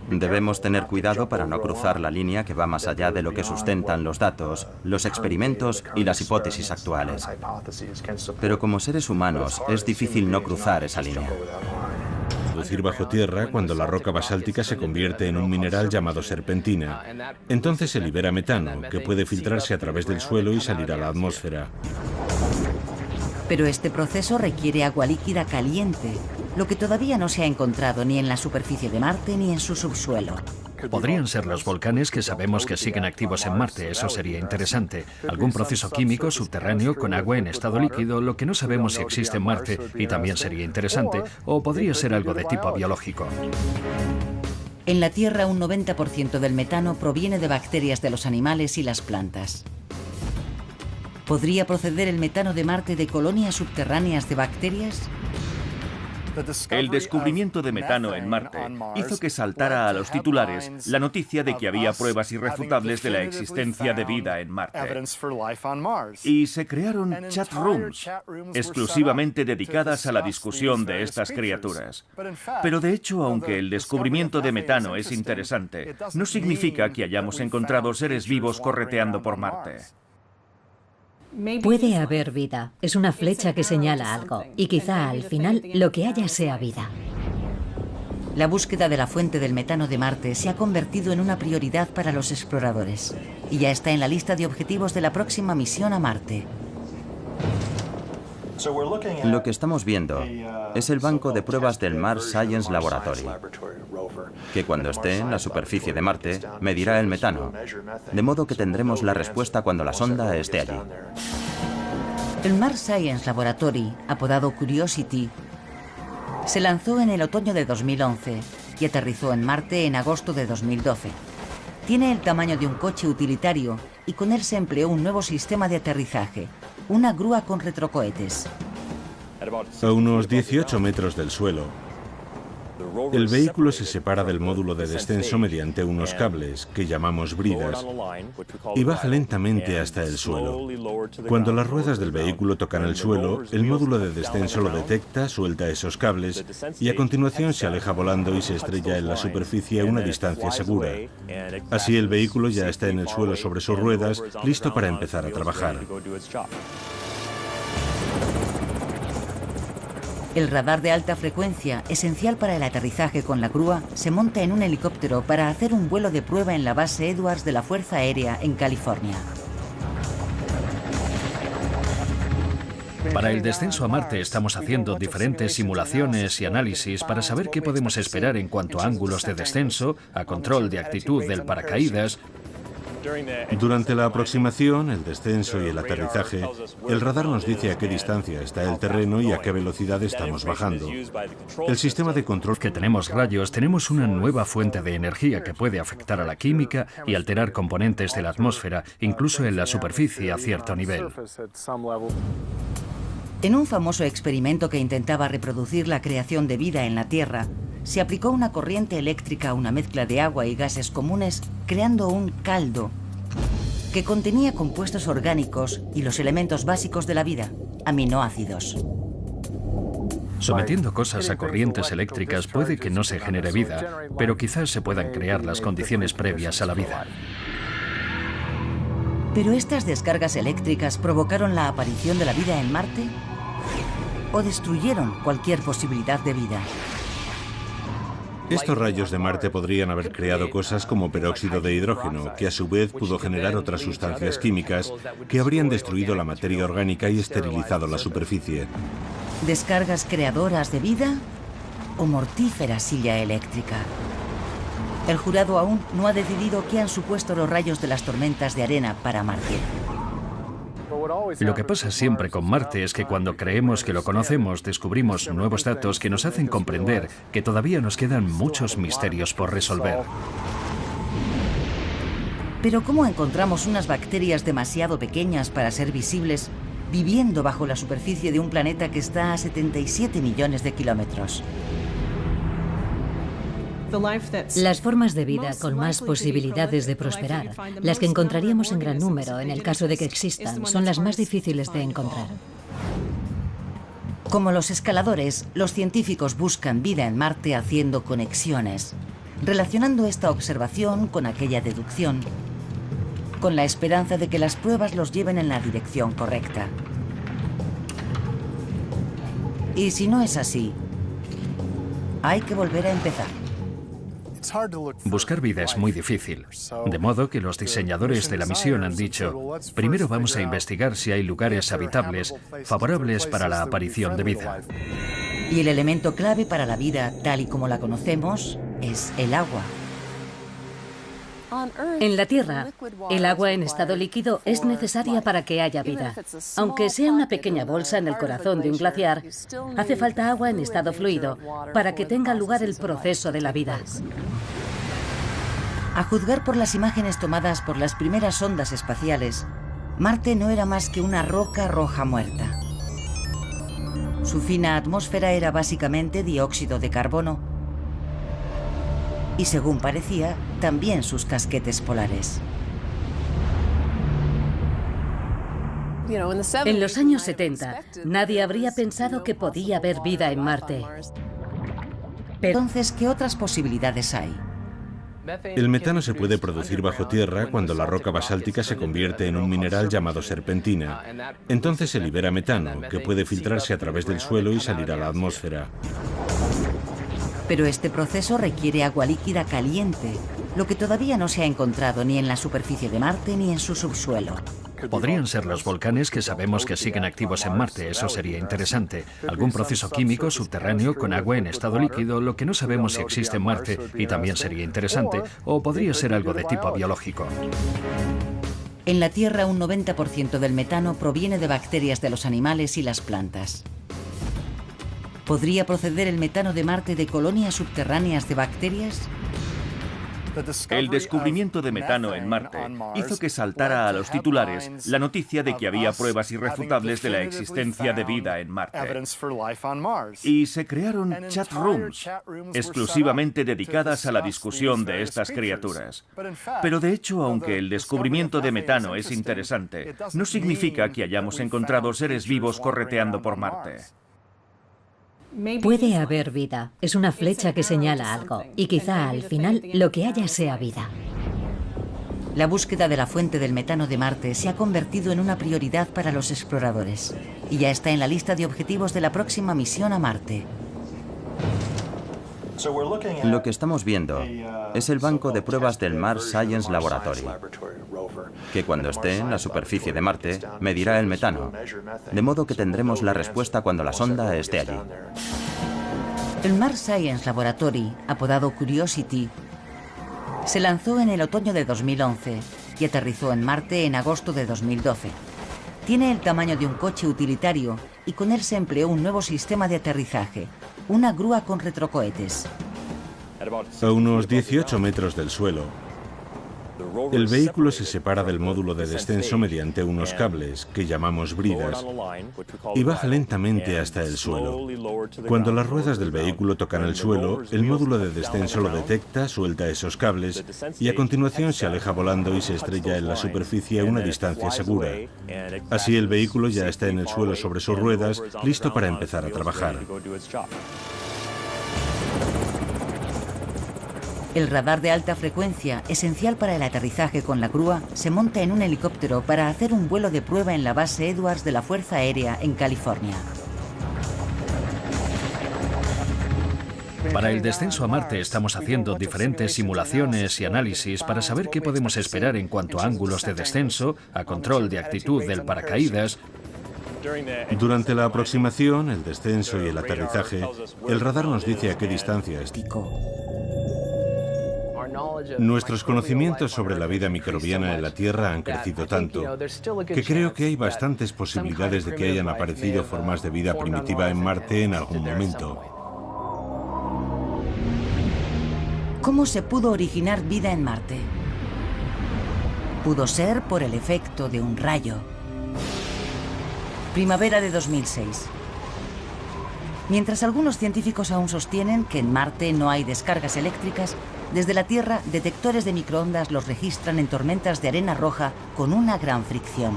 Debemos tener cuidado para no cruzar la línea que va más allá de lo que sustentan los datos, los experimentos y las hipótesis actuales. Pero como seres humanos es difícil no cruzar esa línea. Producir bajo tierra cuando la roca basáltica se convierte en un mineral llamado serpentina. Entonces se libera metano, que puede filtrarse a través del suelo y salir a la atmósfera. Pero este proceso requiere agua líquida caliente, lo que todavía no se ha encontrado ni en la superficie de Marte ni en su subsuelo. Podrían ser los volcanes que sabemos que siguen activos en Marte, eso sería interesante. Algún proceso químico subterráneo con agua en estado líquido, lo que no sabemos si existe en Marte, y también sería interesante. O podría ser algo de tipo biológico. En la Tierra, un 90% del metano proviene de bacterias de los animales y las plantas. ¿Podría proceder el metano de Marte de colonias subterráneas de bacterias? El descubrimiento de metano en Marte hizo que saltara a los titulares la noticia de que había pruebas irrefutables de la existencia de vida en Marte. Y se crearon chat rooms exclusivamente dedicadas a la discusión de estas criaturas. Pero de hecho, aunque el descubrimiento de metano es interesante, no significa que hayamos encontrado seres vivos correteando por Marte. Puede haber vida. Es una flecha que señala algo. Y quizá al final lo que haya sea vida. La búsqueda de la fuente del metano de Marte se ha convertido en una prioridad para los exploradores. Y ya está en la lista de objetivos de la próxima misión a Marte. Lo que estamos viendo es el banco de pruebas del Mars Science Laboratory, que cuando esté en la superficie de Marte medirá el metano, de modo que tendremos la respuesta cuando la sonda esté allí. El Mars Science Laboratory, apodado Curiosity, se lanzó en el otoño de 2011 y aterrizó en Marte en agosto de 2012. Tiene el tamaño de un coche utilitario y con él se empleó un nuevo sistema de aterrizaje, una grúa con retrocohetes. A unos 18 metros del suelo, el vehículo se separa del módulo de descenso mediante unos cables, que llamamos bridas, y baja lentamente hasta el suelo. Cuando las ruedas del vehículo tocan el suelo, el módulo de descenso lo detecta, suelta esos cables, y a continuación se aleja volando y se estrella en la superficie a una distancia segura. Así el vehículo ya está en el suelo sobre sus ruedas, listo para empezar a trabajar. El radar de alta frecuencia, esencial para el aterrizaje con la grúa, se monta en un helicóptero para hacer un vuelo de prueba en la base Edwards de la Fuerza Aérea en California. Para el descenso a Marte estamos haciendo diferentes simulaciones y análisis para saber qué podemos esperar en cuanto a ángulos de descenso, a control de actitud del paracaídas. Durante la aproximación, el descenso y el aterrizaje, el radar nos dice a qué distancia está el terreno y a qué velocidad estamos bajando. El sistema de control que tenemos rayos, tenemos una nueva fuente de energía que puede afectar a la química y alterar componentes de la atmósfera, incluso en la superficie a cierto nivel. En un famoso experimento que intentaba reproducir la creación de vida en la Tierra, se aplicó una corriente eléctrica a una mezcla de agua y gases comunes, creando un caldo que contenía compuestos orgánicos y los elementos básicos de la vida, aminoácidos. Sometiendo cosas a corrientes eléctricas puede que no se genere vida, pero quizás se puedan crear las condiciones previas a la vida. ¿Pero estas descargas eléctricas provocaron la aparición de la vida en Marte? ¿O destruyeron cualquier posibilidad de vida? Estos rayos de Marte podrían haber creado cosas como peróxido de hidrógeno, que a su vez pudo generar otras sustancias químicas que habrían destruido la materia orgánica y esterilizado la superficie. ¿Descargas creadoras de vida o mortífera silla eléctrica? El jurado aún no ha decidido qué han supuesto los rayos de las tormentas de arena para Marte. Lo que pasa siempre con Marte es que cuando creemos que lo conocemos, descubrimos nuevos datos que nos hacen comprender que todavía nos quedan muchos misterios por resolver. Pero ¿cómo encontramos unas bacterias demasiado pequeñas para ser visibles viviendo bajo la superficie de un planeta que está a 77 millones de kilómetros? Las formas de vida con más posibilidades de prosperar, las que encontraríamos en gran número en el caso de que existan, son las más difíciles de encontrar. Como los escaladores, los científicos buscan vida en Marte haciendo conexiones, relacionando esta observación con aquella deducción, con la esperanza de que las pruebas los lleven en la dirección correcta. Y si no es así, hay que volver a empezar. Buscar vida es muy difícil, de modo que los diseñadores de la misión han dicho, primero vamos a investigar si hay lugares habitables favorables para la aparición de vida. Y el elemento clave para la vida, tal y como la conocemos, es el agua. En la Tierra, el agua en estado líquido es necesaria para que haya vida. Aunque sea una pequeña bolsa en el corazón de un glaciar, hace falta agua en estado fluido para que tenga lugar el proceso de la vida. A juzgar por las imágenes tomadas por las primeras sondas espaciales, Marte no era más que una roca roja muerta. Su fina atmósfera era básicamente dióxido de carbono y, según parecía, también sus casquetes polares. En los años 70, nadie habría pensado que podía haber vida en Marte. Entonces, ¿qué otras posibilidades hay? El metano se puede producir bajo tierra cuando la roca basáltica se convierte en un mineral llamado serpentina. Entonces se libera metano, que puede filtrarse a través del suelo y salir a la atmósfera. Pero este proceso requiere agua líquida caliente, lo que todavía no se ha encontrado ni en la superficie de Marte ni en su subsuelo. Podrían ser los volcanes que sabemos que siguen activos en Marte, eso sería interesante. Algún proceso químico subterráneo con agua en estado líquido, lo que no sabemos si existe en Marte, y también sería interesante. O podría ser algo de tipo biológico. En la Tierra, un 90% del metano proviene de bacterias de los animales y las plantas. ¿Podría proceder el metano de Marte de colonias subterráneas de bacterias? El descubrimiento de metano en Marte hizo que saltara a los titulares la noticia de que había pruebas irrefutables de la existencia de vida en Marte. Y se crearon chat rooms exclusivamente dedicadas a la discusión de estas criaturas. Pero de hecho, aunque el descubrimiento de metano es interesante, no significa que hayamos encontrado seres vivos correteando por Marte. Puede haber vida. Es una flecha que señala algo. Y quizá al final lo que haya sea vida. La búsqueda de la fuente del metano de Marte se ha convertido en una prioridad para los exploradores. Y ya está en la lista de objetivos de la próxima misión a Marte. Lo que estamos viendo es el banco de pruebas del Mars Science Laboratory, que cuando esté en la superficie de Marte medirá el metano, de modo que tendremos la respuesta cuando la sonda esté allí. El Mars Science Laboratory, apodado Curiosity, se lanzó en el otoño de 2011 y aterrizó en Marte en agosto de 2012. Tiene el tamaño de un coche utilitario y con él se empleó un nuevo sistema de aterrizaje, una grúa con retrocohetes. A unos 18 metros del suelo, el vehículo se separa del módulo de descenso mediante unos cables, que llamamos bridas, y baja lentamente hasta el suelo. Cuando las ruedas del vehículo tocan el suelo, el módulo de descenso lo detecta, suelta esos cables, y a continuación se aleja volando y se estrella en la superficie a una distancia segura. Así el vehículo ya está en el suelo sobre sus ruedas, listo para empezar a trabajar. El radar de alta frecuencia, esencial para el aterrizaje con la grúa, se monta en un helicóptero para hacer un vuelo de prueba en la base Edwards de la Fuerza Aérea en California. Para el descenso a Marte estamos haciendo diferentes simulaciones y análisis para saber qué podemos esperar en cuanto a ángulos de descenso, a control de actitud del paracaídas. Durante la aproximación, el descenso y el aterrizaje, el radar nos dice a qué distancia está. Nuestros conocimientos sobre la vida microbiana en la Tierra han crecido tanto que creo que hay bastantes posibilidades de que hayan aparecido formas de vida primitiva en Marte en algún momento. ¿Cómo se pudo originar vida en Marte? Pudo ser por el efecto de un rayo. Primavera de 2006. Mientras algunos científicos aún sostienen que en Marte no hay descargas eléctricas, desde la Tierra detectores de microondas los registran en tormentas de arena roja con una gran fricción.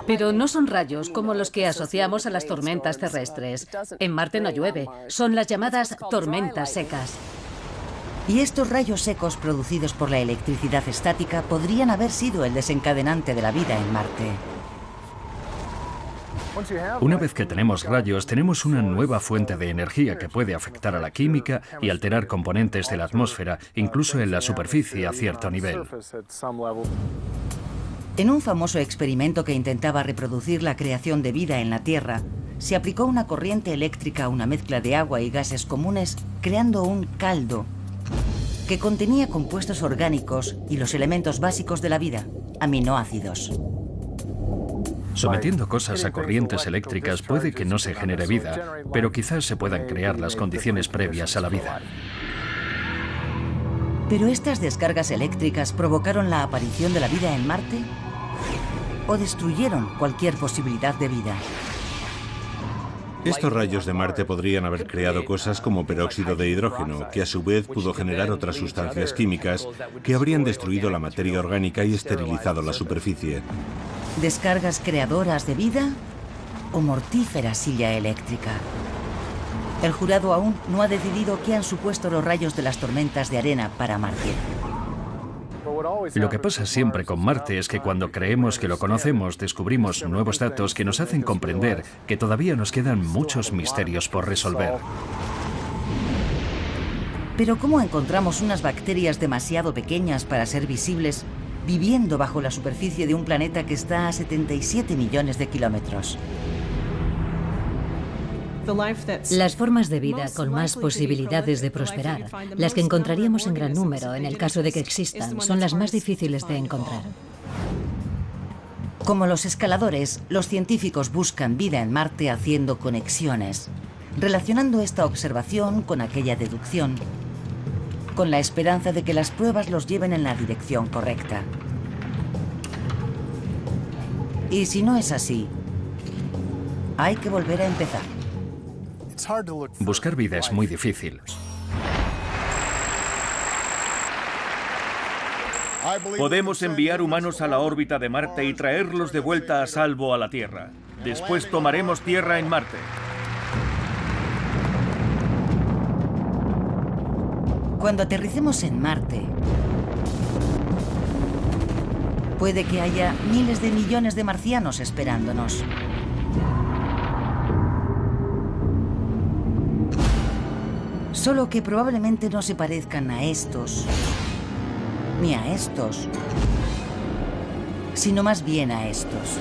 Pero no son rayos como los que asociamos a las tormentas terrestres. En Marte no llueve, son las llamadas tormentas secas. Y estos rayos secos producidos por la electricidad estática podrían haber sido el desencadenante de la vida en Marte. Una vez que tenemos rayos, tenemos una nueva fuente de energía que puede afectar a la química y alterar componentes de la atmósfera, incluso en la superficie a cierto nivel. En un famoso experimento que intentaba reproducir la creación de vida en la Tierra, se aplicó una corriente eléctrica a una mezcla de agua y gases comunes, creando un caldo que contenía compuestos orgánicos y los elementos básicos de la vida, aminoácidos. Sometiendo cosas a corrientes eléctricas puede que no se genere vida, pero quizás se puedan crear las condiciones previas a la vida. ¿Pero estas descargas eléctricas provocaron la aparición de la vida en Marte? ¿O destruyeron cualquier posibilidad de vida? Estos rayos de Marte podrían haber creado cosas como peróxido de hidrógeno, que a su vez pudo generar otras sustancias químicas que habrían destruido la materia orgánica y esterilizado la superficie. ¿Descargas creadoras de vida o mortífera silla eléctrica? El jurado aún no ha decidido qué han supuesto los rayos de las tormentas de arena para Marte. Lo que pasa siempre con Marte es que cuando creemos que lo conocemos, descubrimos nuevos datos que nos hacen comprender que todavía nos quedan muchos misterios por resolver. Pero ¿cómo encontramos unas bacterias demasiado pequeñas para ser visibles viviendo bajo la superficie de un planeta que está a 77 millones de kilómetros? Las formas de vida con más posibilidades de prosperar, las que encontraríamos en gran número en el caso de que existan, son las más difíciles de encontrar. Como los escaladores, los científicos buscan vida en Marte haciendo conexiones, relacionando esta observación con aquella deducción, con la esperanza de que las pruebas los lleven en la dirección correcta. Y si no es así, hay que volver a empezar. Buscar vida es muy difícil. Podemos enviar humanos a la órbita de Marte y traerlos de vuelta a salvo a la Tierra. Después tomaremos tierra en Marte. Cuando aterricemos en Marte, puede que haya miles de millones de marcianos esperándonos. Solo que probablemente no se parezcan a estos, ni a estos, sino más bien a estos.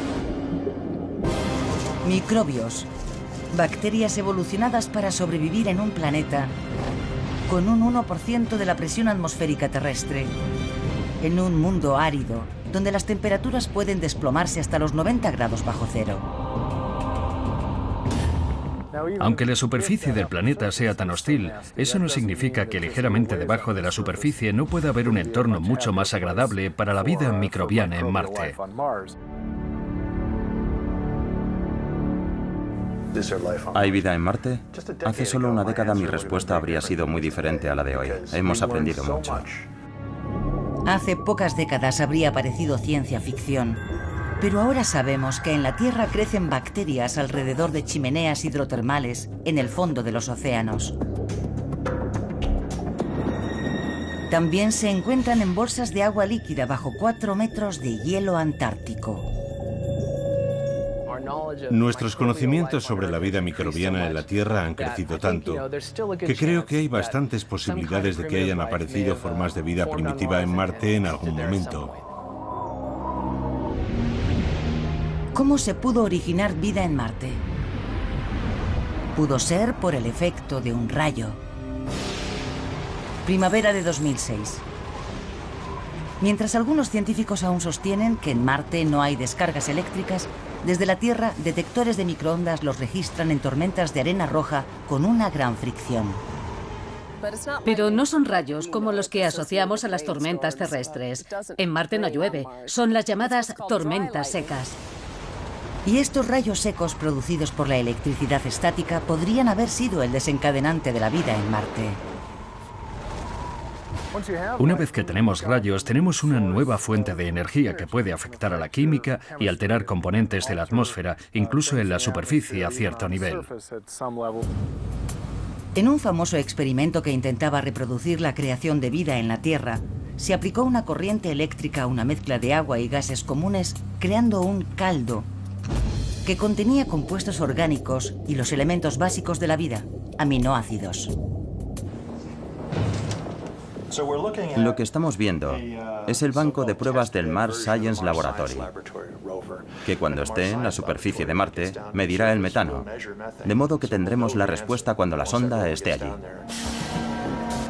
Microbios, bacterias evolucionadas para sobrevivir en un planeta con un 1% de la presión atmosférica terrestre, en un mundo árido, donde las temperaturas pueden desplomarse hasta los 90 grados bajo cero. Aunque la superficie del planeta sea tan hostil, eso no significa que ligeramente debajo de la superficie no pueda haber un entorno mucho más agradable para la vida microbiana en Marte. ¿Hay vida en Marte? Hace solo una década mi respuesta habría sido muy diferente a la de hoy. Hemos aprendido mucho. Hace pocas décadas habría parecido ciencia ficción. Pero ahora sabemos que en la Tierra crecen bacterias alrededor de chimeneas hidrotermales en el fondo de los océanos. También se encuentran en bolsas de agua líquida bajo 4 metros de hielo antártico. Nuestros conocimientos sobre la vida microbiana en la Tierra han crecido tanto que creo que hay bastantes posibilidades de que hayan aparecido formas de vida primitiva en Marte en algún momento. ¿Cómo se pudo originar vida en Marte? Pudo ser por el efecto de un rayo. Primavera de 2006. Mientras algunos científicos aún sostienen que en Marte no hay descargas eléctricas, desde la Tierra detectores de microondas los registran en tormentas de arena roja con una gran fricción. Pero no son rayos como los que asociamos a las tormentas terrestres. En Marte no llueve, son las llamadas tormentas secas. Y estos rayos secos producidos por la electricidad estática podrían haber sido el desencadenante de la vida en Marte. Una vez que tenemos rayos, tenemos una nueva fuente de energía que puede afectar a la química y alterar componentes de la atmósfera, incluso en la superficie a cierto nivel. En un famoso experimento que intentaba reproducir la creación de vida en la Tierra, se aplicó una corriente eléctrica a una mezcla de agua y gases comunes, creando un caldo que contenía compuestos orgánicos y los elementos básicos de la vida, aminoácidos. Lo que estamos viendo es el banco de pruebas del Mars Science Laboratory, que cuando esté en la superficie de Marte medirá el metano, de modo que tendremos la respuesta cuando la sonda esté allí.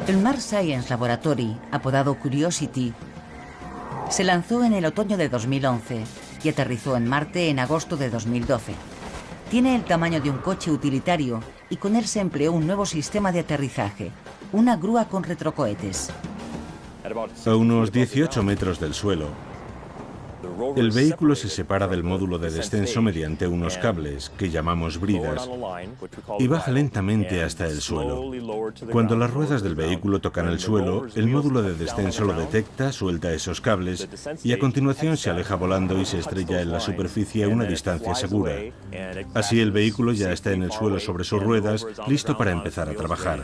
El Mars Science Laboratory, apodado Curiosity, se lanzó en el otoño de 2011 y aterrizó en Marte en agosto de 2012. Tiene el tamaño de un coche utilitario y con él se empleó un nuevo sistema de aterrizaje, una grúa con retrocohetes. A unos 18 metros del suelo, el vehículo se separa del módulo de descenso mediante unos cables, que llamamos bridas, y baja lentamente hasta el suelo. Cuando las ruedas del vehículo tocan el suelo, el módulo de descenso lo detecta, suelta esos cables, y a continuación se aleja volando y se estrella en la superficie a una distancia segura. Así el vehículo ya está en el suelo sobre sus ruedas, listo para empezar a trabajar.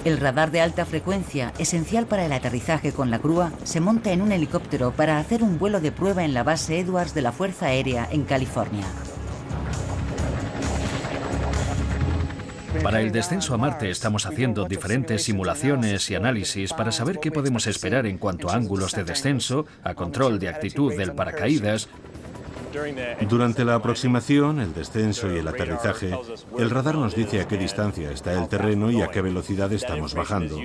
El radar de alta frecuencia, esencial para el aterrizaje con la grúa, se monta en un helicóptero para hacer un vuelo de prueba en la base Edwards de la Fuerza Aérea en California. Para el descenso a Marte estamos haciendo diferentes simulaciones y análisis para saber qué podemos esperar en cuanto a ángulos de descenso, a control de actitud del paracaídas. Durante la aproximación, el descenso y el aterrizaje, el radar nos dice a qué distancia está el terreno y a qué velocidad estamos bajando.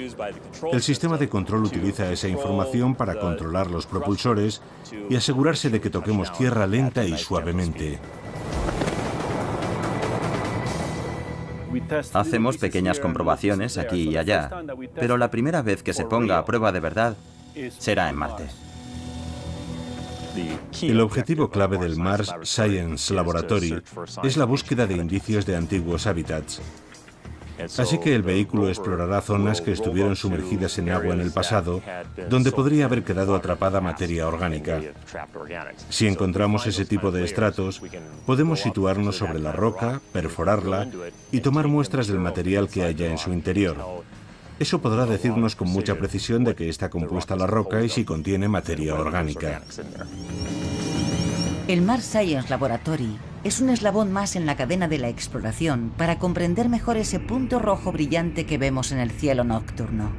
El sistema de control utiliza esa información para controlar los propulsores y asegurarse de que toquemos tierra lenta y suavemente. Hacemos pequeñas comprobaciones aquí y allá, pero la primera vez que se ponga a prueba de verdad será en Marte. El objetivo clave del Mars Science Laboratory es la búsqueda de indicios de antiguos hábitats. Así que el vehículo explorará zonas que estuvieron sumergidas en agua en el pasado, donde podría haber quedado atrapada materia orgánica. Si encontramos ese tipo de estratos, podemos situarnos sobre la roca, perforarla y tomar muestras del material que haya en su interior. Eso podrá decirnos con mucha precisión de qué está compuesta la roca y si contiene materia orgánica. El Mars Science Laboratory es un eslabón más en la cadena de la exploración para comprender mejor ese punto rojo brillante que vemos en el cielo nocturno.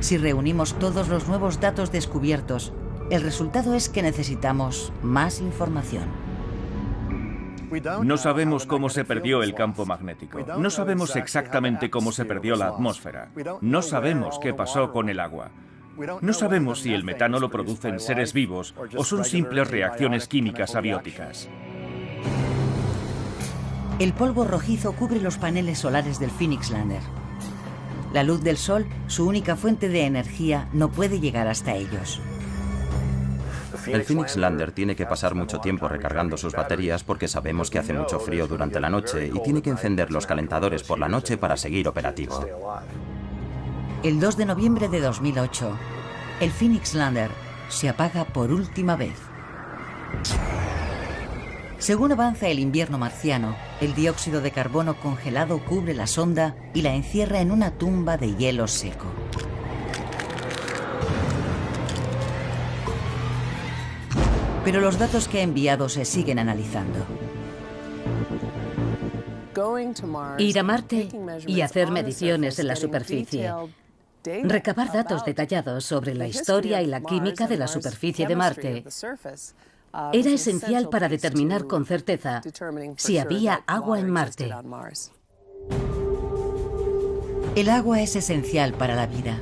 Si reunimos todos los nuevos datos descubiertos, el resultado es que necesitamos más información. No sabemos cómo se perdió el campo magnético. No sabemos exactamente cómo se perdió la atmósfera. No sabemos qué pasó con el agua. No sabemos si el metano lo producen seres vivos o son simples reacciones químicas abióticas. El polvo rojizo cubre los paneles solares del Phoenix Lander. La luz del sol, su única fuente de energía, no puede llegar hasta ellos. El Phoenix Lander tiene que pasar mucho tiempo recargando sus baterías porque sabemos que hace mucho frío durante la noche y tiene que encender los calentadores por la noche para seguir operativo. El 2 de noviembre de 2008, el Phoenix Lander se apaga por última vez. Según avanza el invierno marciano, el dióxido de carbono congelado cubre la sonda y la encierra en una tumba de hielo seco. Pero los datos que ha enviado se siguen analizando. Ir a Marte y hacer mediciones en la superficie. Recabar datos detallados sobre la historia y la química de la superficie de Marte. era esencial para determinar con certeza si había agua en Marte. El agua es esencial para la vida,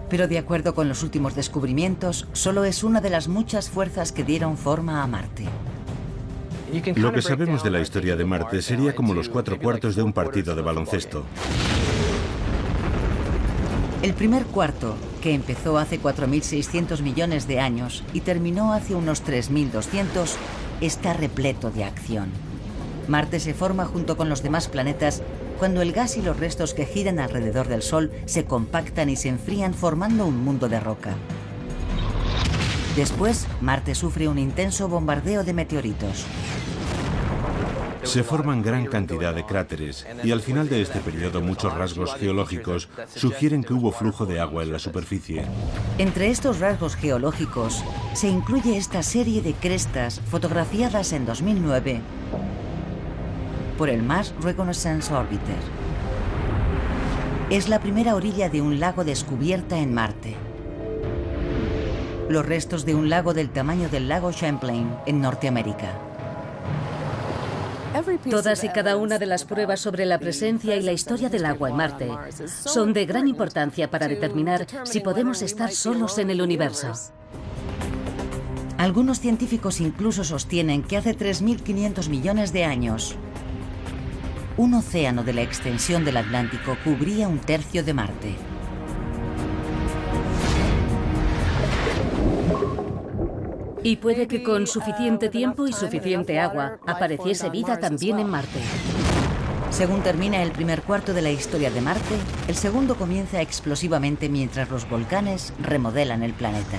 pero de acuerdo con los últimos descubrimientos, solo es una de las muchas fuerzas que dieron forma a Marte. Lo que sabemos de la historia de Marte sería como los 4/4 de un partido de baloncesto. El primer cuarto, que empezó hace 4.600 millones de años y terminó hace unos 3.200, está repleto de acción. Marte se forma junto con los demás planetas cuando el gas y los restos que giran alrededor del Sol se compactan y se enfrían formando un mundo de roca. Después, Marte sufre un intenso bombardeo de meteoritos. Se forman gran cantidad de cráteres y al final de este periodo muchos rasgos geológicos sugieren que hubo flujo de agua en la superficie. Entre estos rasgos geológicos se incluye esta serie de crestas fotografiadas en 2009 por el Mars Reconnaissance Orbiter. Es la primera orilla de un lago descubierta en Marte. Los restos de un lago del tamaño del lago Champlain en Norteamérica. Todas y cada una de las pruebas sobre la presencia y la historia del agua en Marte son de gran importancia para determinar si podemos estar solos en el universo. Algunos científicos incluso sostienen que hace 3.500 millones de años, un océano de la extensión del Atlántico cubría un tercio de Marte. Y puede que con suficiente tiempo y suficiente agua apareciese vida también en Marte. Según termina el primer cuarto de la historia de Marte, el segundo comienza explosivamente mientras los volcanes remodelan el planeta.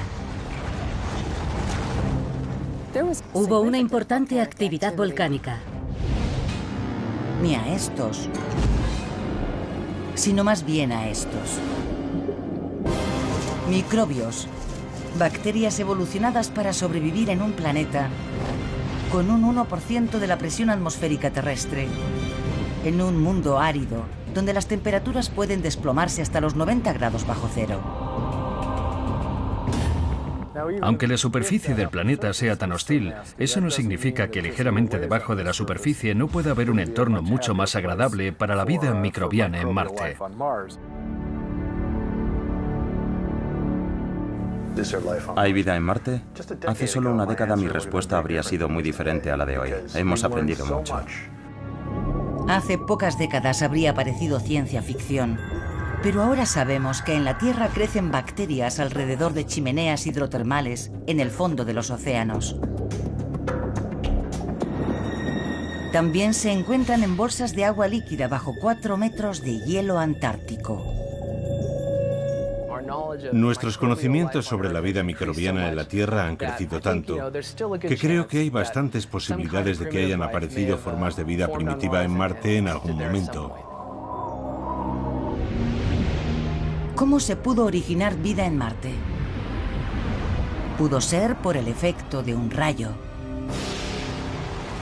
Hubo una importante actividad volcánica. Ni a estos, sino más bien a estos. Microbios, bacterias evolucionadas para sobrevivir en un planeta con un 1% de la presión atmosférica terrestre, en un mundo árido, donde las temperaturas pueden desplomarse hasta los 90 grados bajo cero. Aunque la superficie del planeta sea tan hostil, eso no significa que ligeramente debajo de la superficie no pueda haber un entorno mucho más agradable para la vida microbiana en Marte. ¿Hay vida en Marte? Hace solo una década mi respuesta habría sido muy diferente a la de hoy. Hemos aprendido mucho. Hace pocas décadas habría parecido ciencia ficción, pero ahora sabemos que en la Tierra crecen bacterias alrededor de chimeneas hidrotermales en el fondo de los océanos. También se encuentran en bolsas de agua líquida bajo 4 metros de hielo antártico. Nuestros conocimientos sobre la vida microbiana en la Tierra han crecido tanto que creo que hay bastantes posibilidades de que hayan aparecido formas de vida primitiva en Marte en algún momento. ¿Cómo se pudo originar vida en Marte? Pudo ser por el efecto de un rayo.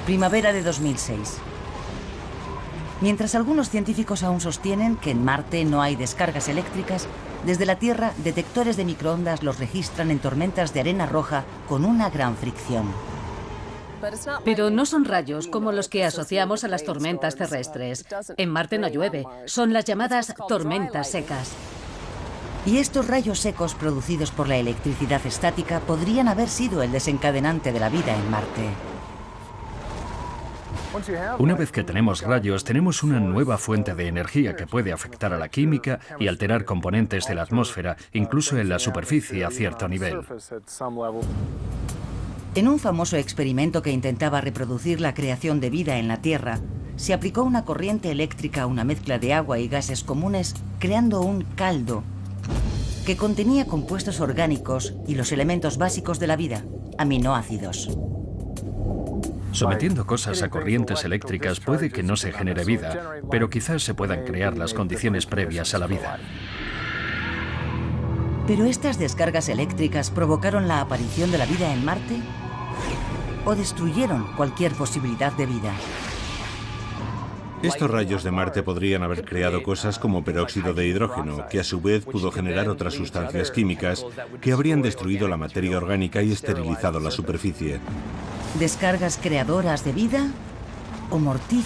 Primavera de 2006. Mientras algunos científicos aún sostienen que en Marte no hay descargas eléctricas, desde la Tierra detectores de microondas los registran en tormentas de arena roja con una gran fricción. Pero no son rayos como los que asociamos a las tormentas terrestres. En Marte no llueve, son las llamadas tormentas secas. Y estos rayos secos producidos por la electricidad estática podrían haber sido el desencadenante de la vida en Marte. Una vez que tenemos rayos, tenemos una nueva fuente de energía que puede afectar a la química y alterar componentes de la atmósfera, incluso en la superficie a cierto nivel. En un famoso experimento que intentaba reproducir la creación de vida en la Tierra, se aplicó una corriente eléctrica a una mezcla de agua y gases comunes, creando un caldo que contenía compuestos orgánicos y los elementos básicos de la vida, aminoácidos. Sometiendo cosas a corrientes eléctricas puede que no se genere vida, pero quizás se puedan crear las condiciones previas a la vida. ¿Pero estas descargas eléctricas provocaron la aparición de la vida en Marte? ¿O destruyeron cualquier posibilidad de vida? Estos rayos de Marte podrían haber creado cosas como peróxido de hidrógeno, que a su vez pudo generar otras sustancias químicas que habrían destruido la materia orgánica y esterilizado la superficie. ¿Descargas creadoras de vida o mortíferos